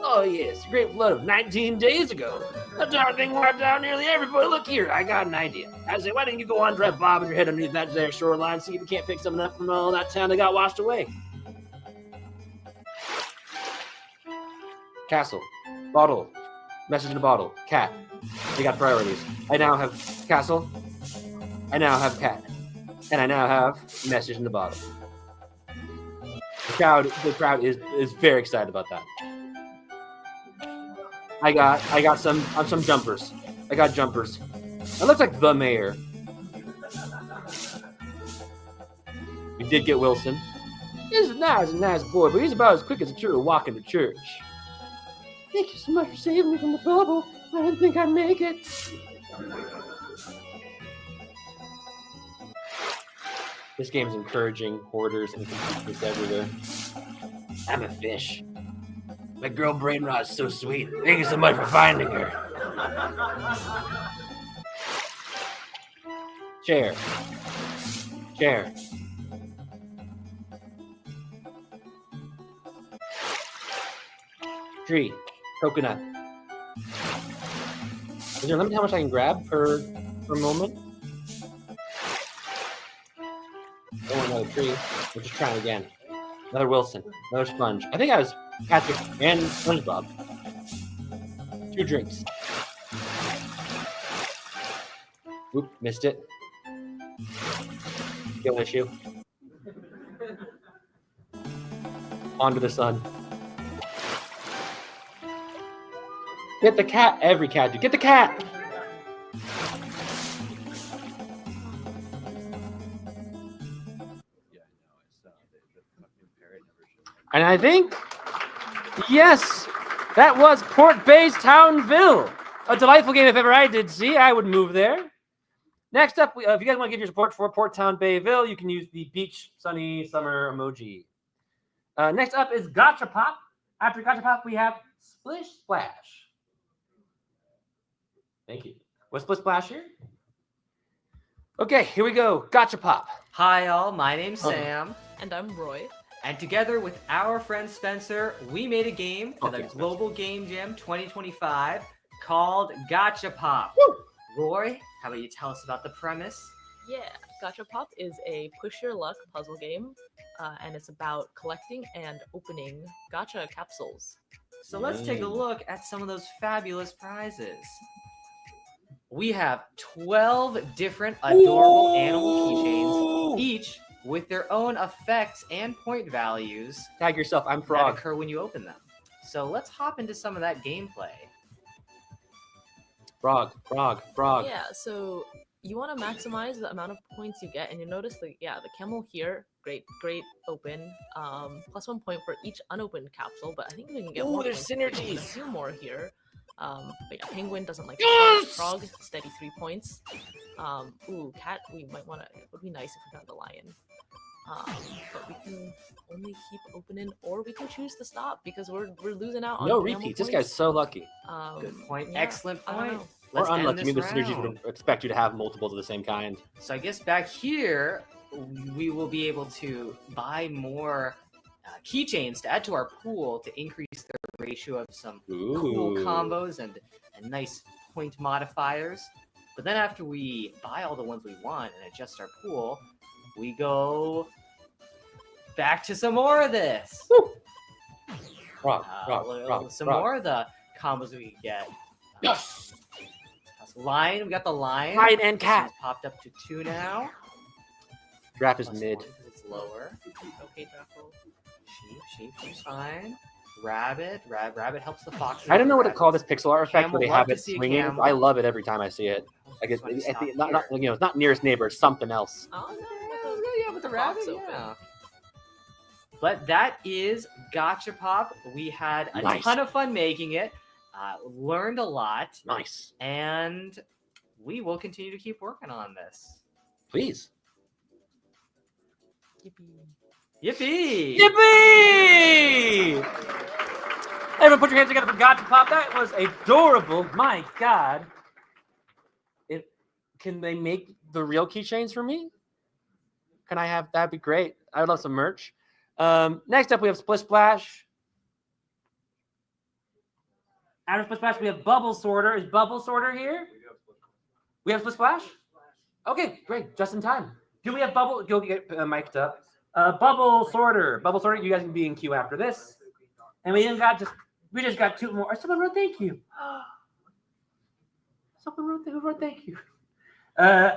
Oh yes, the Great Flood of 19 days ago. That darn thing wiped out nearly everybody. Look here, I got an idea. I say, why didn't you go on drive bobbing your head underneath that there shoreline, see if you can't pick something up from all that town that got washed away? Castle, bottle, message in a bottle, cat. We got priorities. I now have castle. I now have cat, and I now have message in the bottle. The crowd is very excited about that. I got some jumpers. I got jumpers. I look like the mayor. We did get Wilson. He's a nice boy, but he's about as quick as a churro walking to church. Thank you so much for saving me from the bubble. I didn't think I'd make it. This game's encouraging hoarders and computers everywhere. I'm a fish. My girl brain rot is so sweet. Thank you so much for finding her. Chair. Tree. Coconut. Is there a limit to how much I can grab per moment? Oh, another tree. We're just trying again. Another Wilson. Another sponge. I think I was Patrick and SpongeBob. 2 drinks. Oop, missed it. Skill issue. Onto the sun. Get the cat. Every cat, dude. Get the cat. And I think, yes, that was Port Bay's Townville. A delightful game if ever I did see. I would move there. Next up, if you guys want to give your support for Port Town Bayville, you can use the beach sunny summer emoji. Next up is Gotcha Pop. After Gotcha Pop, we have Splish Splash. Thank you. What's Splish Splash here? Okay, here we go. Gotcha Pop. Hi, all. My name's Sam. And I'm Roy. And together with our friend Spencer, we made a game for the Okay, Global Game Jam 2025 called Gotcha Pop. Roy, how about you tell us about the premise? Yeah, Gotcha Pop is a push your luck puzzle game, and it's about collecting and opening gotcha capsules. So let's take a look at some of those fabulous prizes. We have 12 different adorable animal keychains, each with their own effects and point values. Tag yourself, I'm That Frog. occur when you open them. So let's hop into some of that gameplay. Frog, Frog, Frog. Yeah, so you want to maximize the amount of points you get, and you notice the camel here, great open, +1 point for each unopened capsule. But I think we can get more. There's points if we open synergies. A few more here. But yeah, penguin doesn't like Yes! frog, steady 3 points. Cat, we might want to. It would be nice if we got the lion. But we can only keep opening, or we can choose to stop because we're losing out on No camel repeats. This points. guy's so lucky. Good point. Yeah, Excellent I don't point. know. Let's Or end unlucky. this Maybe the synergies round. would expect you to have multiples of the same kind. So I guess back here, we will be able to buy more keychains to add to our pool to increase the ratio of some cool Ooh. combos and nice point modifiers. But then after we buy all the ones we want and adjust our pool, we go back to some more of this. Frog, Some more of the combos we can get. Yes! Lion, we got the lion. Lion and cat. This one's popped up to 2 now. Giraffe is mid. It's lower. Okay, Draco. Sheep's fine. Rabbit helps the fox. I don't know what to call this pixel art effect where they Camel, have love it to see a swinging. camel. I love it every time I see it. Like it's not nearest neighbor, it's something else. Oh no, yeah, with the rabbit, yeah. But that is Gotcha Pop. We had a Nice. ton of fun making it. Learned a lot. Nice. And we will continue to keep working on this. Please. Yippee! Yippee! Everyone put your hands together for Gotcha Pop. That was adorable. My God. Can they make the real keychains for me? Can I have, that'd be great. I would love some merch. Next up, we have Splish Splash. After Splish Splash, we have Bubble Sorter. Is Bubble Sorter here? We have Splish Splash? Okay, great. Just in time. Do we have Bubble? Go get mic'd up. Bubble Sorter. Bubble Sorter, you guys can be in queue after this. And we just got 2 more. Someone wrote thank you. Someone wrote thank you.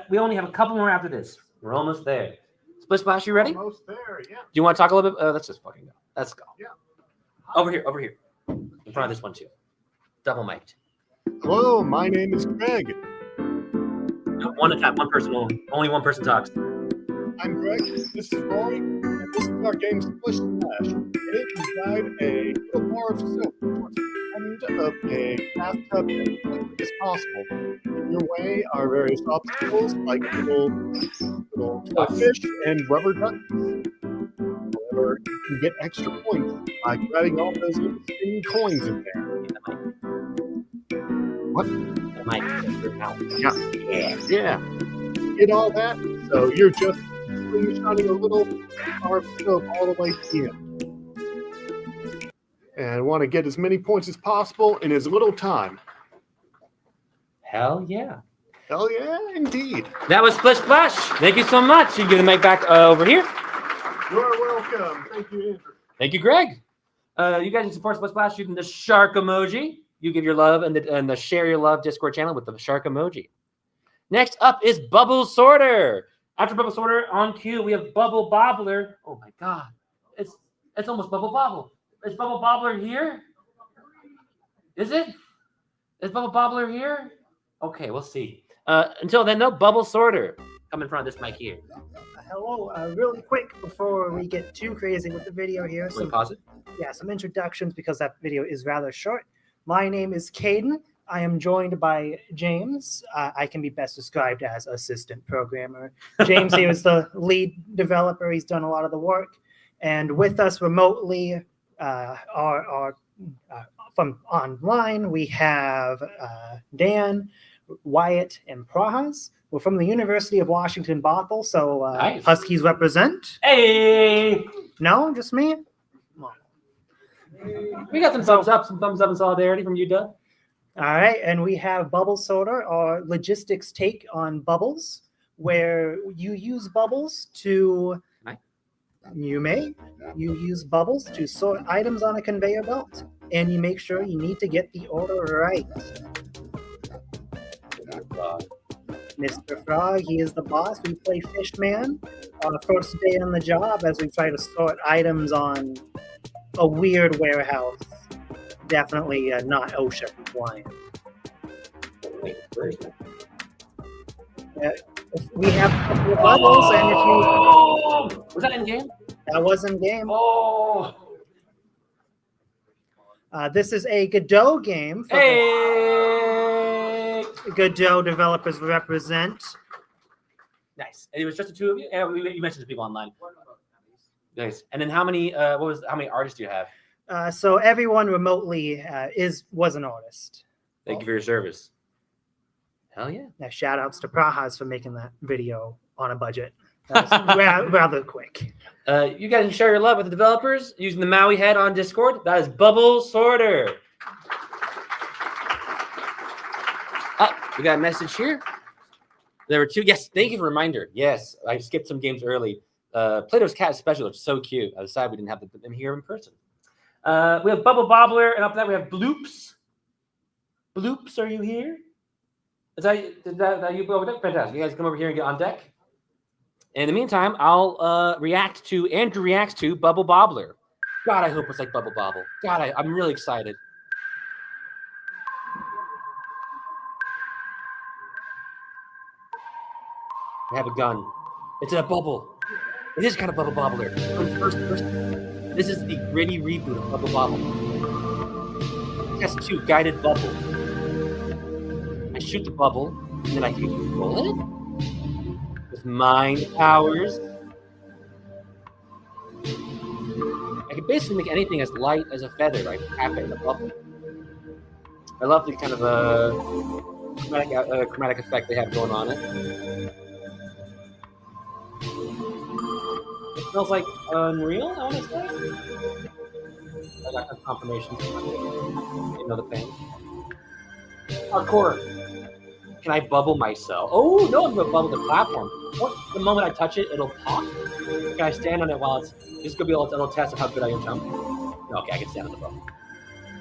We only have a couple more after this. We're almost there. Splish Splash, you ready? Almost there, yeah. Do you want to talk a little bit? Let's just fucking go. Let's go. Yeah. Over here. In front of this one too. Double mic'd. Hello, my name is Greg. No, one at a time. One person only. Only one person talks. I'm Greg. This is Rory. And this is our game Splish Splash. And it inside a little bar of soap towards the end of a bathtub as quickly as possible. In your way are various obstacles like little fish and rubber ducks. However, you can get extra points by grabbing all those little spinning coins in there. What? Yeah. Get all that? So you're just shining a little bar of soap all the way to the end. And want to get as many points as possible in as little time. Hell yeah. Hell yeah, indeed. That was Splish Splash. Thank you so much. You can give the mic back over here. You're welcome. Thank you, Andrew. Thank you, Greg. You guys can support Splish Splash using the shark emoji. you give your love and the share your love Discord channel with the shark emoji. Next up is Bubble Sorter. After Bubble Sorter, on cue, we have Bubble Bobbler. Oh my God. It's almost Bubble Bobble. Is Bubble Bobbler here? Is it? Is Bubble Bobbler here? Okay, we'll see. Until then, though, Bubble Sorter. Come in front of this mic here. Hello, really quick before we get too crazy with the video here. Can we pause it? Yeah, some introductions because that video is rather short. My name is Caden. I am joined by James. I can be best described as assistant programmer. James here is the lead developer. He's done a lot of the work. And with us remotely from online, we have Dan, Wyatt, and Prahas. We're from the University of Washington, Bothell, so Nice. Huskies represent. Hey! No, just me? We got some thumbs up in solidarity from you, Doug. All right, and we have Bubble Sorter, our logistics take on bubbles, where you use bubbles to... You use bubbles to sort items on a conveyor belt, and you make sure you need to get the order right. Mr. Frog, he is the boss. We play Fishman on the first day on the job as we try to sort items on a weird warehouse. Definitely not OSHA compliant. We have a couple of bubbles, and if you... Was that in game? That was in game. Oh! This is a Godot game. Hey! Godot developers represent. Nice. And it was just the two of you? Yeah, you mentioned the people online. Nice. And then how many artists do you have? So everyone remotely was an artist. Thank you for your service. Hell yeah. Now, shout outs to Prahas for making that video on a budget. That was rather quick. You guys can share your love with the developers using the Maui head on Discord. That is Bubble Sorter. We got a message here. There were two. Yes, thank you for the reminder. Yes, I skipped some games early. Plato's Cat Special, which is so cute. I was sad we didn't have them here in person. We have Bubble Bobbler, and after that we have Bloops. Bloops, are you here? Is that you over there? Fantastic. You guys come over here and get on deck. In the meantime, I'll Andrew reacts to Bubble Bobbler. God, I hope it's like Bubble Bobble. God, I'm really excited. I have a gun. It's a bubble. It is kind of Bubble Bobbler. First person. This is the gritty reboot of Bubble Bobble. Test 2, guided bubble. I shoot the bubble, and then I can control it with mind powers. I can basically make anything as light as a feather. I tap it in the bubble. I love the kind of chromatic effect they have going on it. It smells like Unreal, I want to say. I got some confirmation. You know the thing. Hardcore. Can I bubble myself? Oh, no, I'm going to bubble the platform. What? The moment I touch it, it'll pop? Can I stand on it while it's... This is going to be a little test of how good I can jump. No, okay, I can stand on the bubble.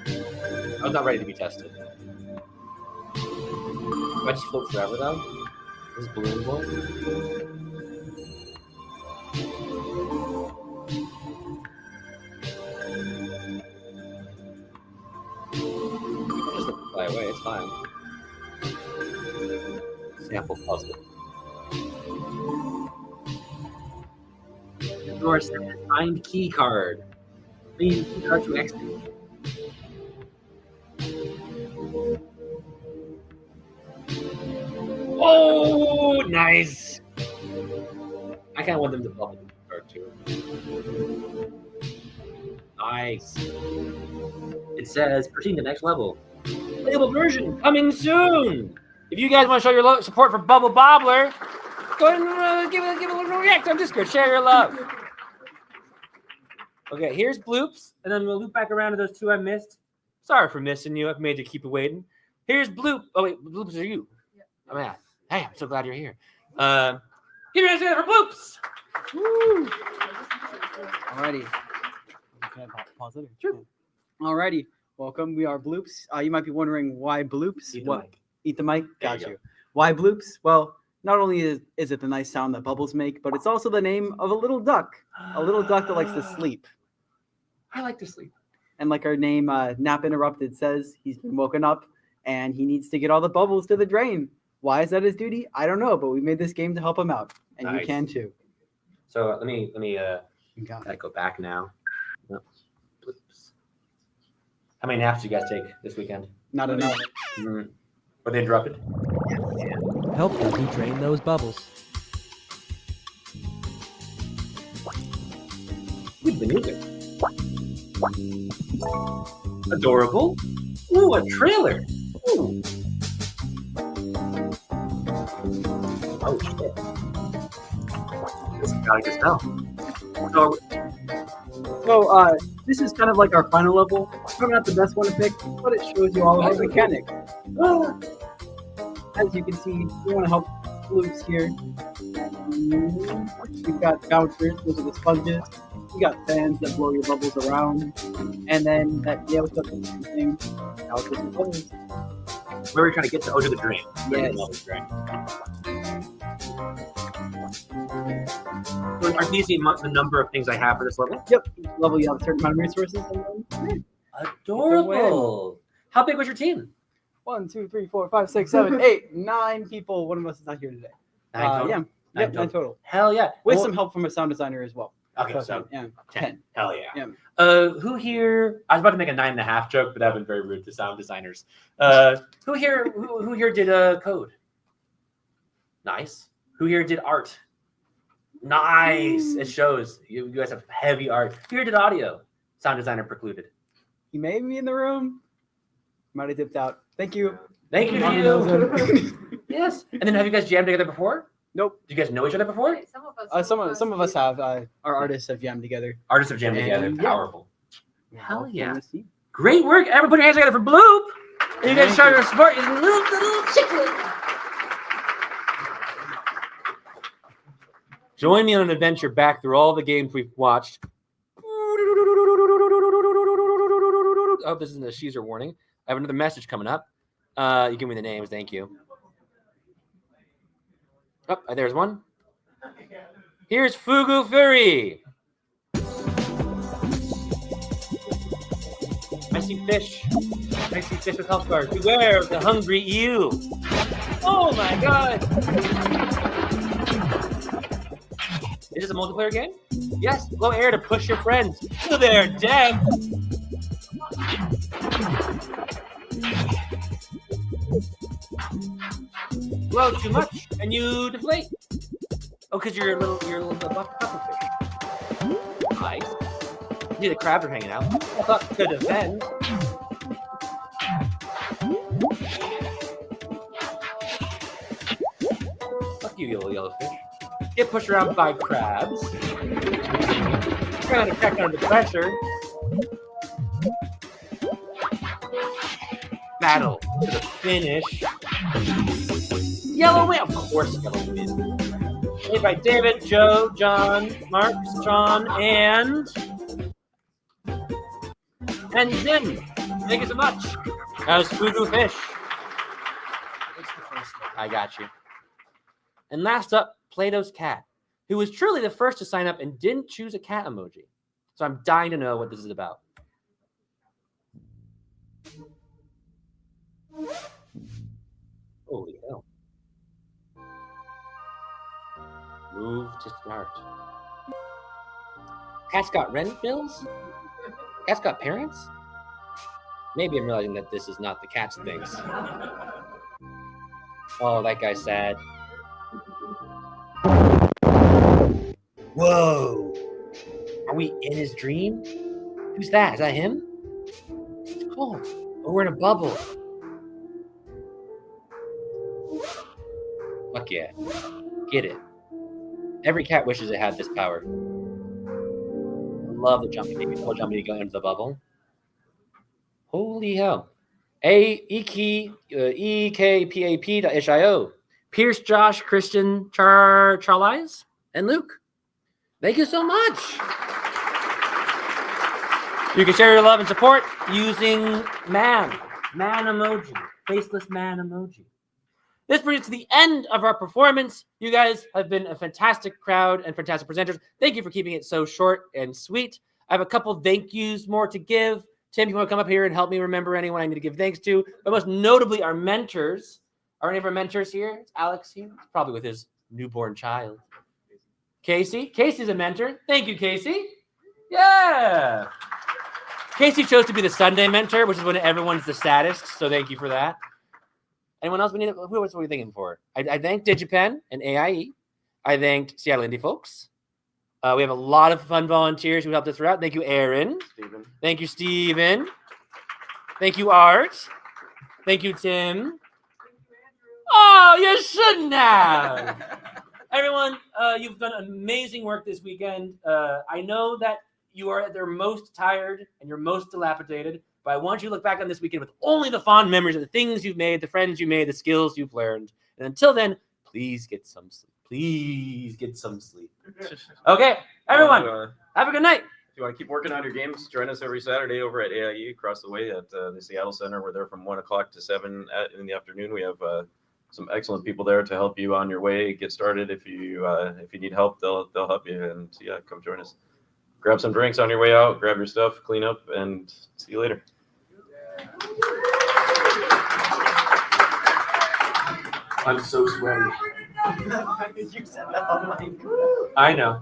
I was not ready to be tested. Do I just float forever, though? This is balloon boy. Just let it fly away, it's fine. Sample puzzle. Your signed key card. Leave key card to exit. Oh, nice! I kind of want them to bubble the key card too. Nice. It says, proceed to the next level. Playable version coming soon. If you guys want to show your support for Bubble Bobbler, go ahead and give it a little react on Discord. Share your love. Okay, here's Bloops, and then we'll loop back around to those two I missed. Sorry for missing you. I've made you keep it waiting. Here's Bloop. Oh wait, Bloops are you? Yeah. Oh man, hey, I'm so glad you're here. Give your hands together for Bloops. Woo. Alrighty. Can I pause it? Sure. Alrighty. Welcome. We are Bloops. You might be wondering why Bloops. Eat the mic. Eat the mic. There Got you you. go. Why Bloops? Well, not only is it the nice sound that bubbles make, but it's also the name of a little duck. A little duck that likes to sleep. I like to sleep. And like our name, Nap Interrupted says, he's been woken up and he needs to get all the bubbles to the drain. Why is that his duty? I don't know, but we made this game to help him out, and you Nice. can too. So let me go back now. No. Oops. How many naps do you guys take this weekend? Not enough. Were they interrupted? Help Dougie drain those bubbles. With the music. Adorable. Ooh, a trailer. Ooh. Oh shit. This is gotta get smell. So this is kind of like our final level. Probably not the best one to pick, but it shows you all of our mechanics. As you can see, we want to help Bloops here. We've got bouncers, those are the sponges. We got fans that blow your bubbles around, and then that yellow stuff thing. Bouncers and bubbles. Where are we trying to get to? Oh, to the drain. Yes. Drain. So are these the number of things I have for this level? Yep. Each level you have a certain amount of resources, and then Adorable. How big was your team? 1, 2, 3, 4, 5, 6, 7, 8, 9 people. One of us is not here today. Nine total? Yeah. Yep, 9 total. Hell yeah. With Well- some help from a sound designer as well. Okay, so yeah, 10. Hell yeah. Yeah. Who here? I was about to make a 9.5 joke, but that'd been very rude to sound designers. Who here did code? Nice. Who here did art? Nice. It shows you guys have heavy art. Who here did audio? Sound designer precluded. You may be in the room. Might have dipped out. Thank you. Thank you to you. Yes. And then have you guys jammed together before? Nope. Do you guys know each other before? Some of us have. Our artists have jammed together. Artists have jammed together. And, Powerful. Yeah. Hell Well, yeah. let's see. Great work. Everyone put your hands together for Bloop. And you guys show your support. You little chiclet. Join me on an adventure back through all the games we've watched. Oh, this isn't a Caesar warning. I have another message coming up. You give me the names. Thank you. Oh, there's one. Here's Fugu Fury. I see fish. I see fish with health bars. Beware of the hungry eel. Oh my god. Is this a multiplayer game? Yes. Blow air to push your friends to their death. Blow too much and you deflate. Oh, because you're a little pufferfish. Nice. See, the crabs are hanging out. I thought to defend. Fuck you, little yellowfish. Get pushed around by crabs. Trying to crack under pressure. Battle to the finish. Yellow win. Of course, yellow win. Played by David, Joe, John, Mark, Sean, and Jim. Thank you so much. That was Fugu Fish. I got you. And last up, Plato's Cat, who was truly the first to sign up and didn't choose a cat emoji. So I'm dying to know what this is about. Holy hell. Move to start. Cat's got rent bills? Cat's got parents? Maybe I'm realizing that this is not the cat's things. Oh, that guy's sad. Whoa! Are we in his dream? Who's that? Is that him? It's cold. Oh, we're in a bubble. Fuck yeah. Get it. Every cat wishes it had this power. I love the jumping baby. Double jumping to go into the bubble. Holy hell. EKPAP.HIO. Pierce, Josh, Christian, Charlize, and Luke. Thank you so much. You can share your love and support using man emoji, faceless man emoji. This brings us to the end of our performance. You guys have been a fantastic crowd and fantastic presenters. Thank you for keeping it so short and sweet. I have a couple thank yous more to give. Tim, you want to come up here and help me remember anyone I need to give thanks to? But most notably, our mentors. Are any of our mentors here? Is Alex here? He's probably with his newborn child. Casey. Casey's a mentor. Thank you, Casey. Yeah. Casey chose to be the Sunday mentor, which is when everyone's the saddest. So thank you for that. Anyone else we need? Who else are we thinking for? I thank DigiPen and AIE. I thanked Seattle Indie Folks. We have a lot of fun volunteers who helped us throughout. Thank you, Aaron. Steven. Thank you, Steven. Thank you, Art. Thank you, Tim. Oh, you shouldn't have. Everyone, you've done amazing work this weekend. I know that you are at their most tired and you're most dilapidated, but I want you to look back on this weekend with only the fond memories of the things you've made, the friends you made, the skills you've learned. And until then, please get some sleep. Please get some sleep. Okay, everyone, have a good night. If you want to keep working on your games, join us every Saturday over at AIE across the way at the Seattle Center. We're there from 1 o'clock to 7 in the afternoon. We have some excellent people there to help you on your way. Get started. If you need help, they'll help you. And so, yeah, come join us. Grab some drinks on your way out. Grab your stuff, clean up, and see you later. I'm so sweaty. You said that on my. I know.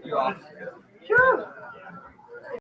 You're off. Sure.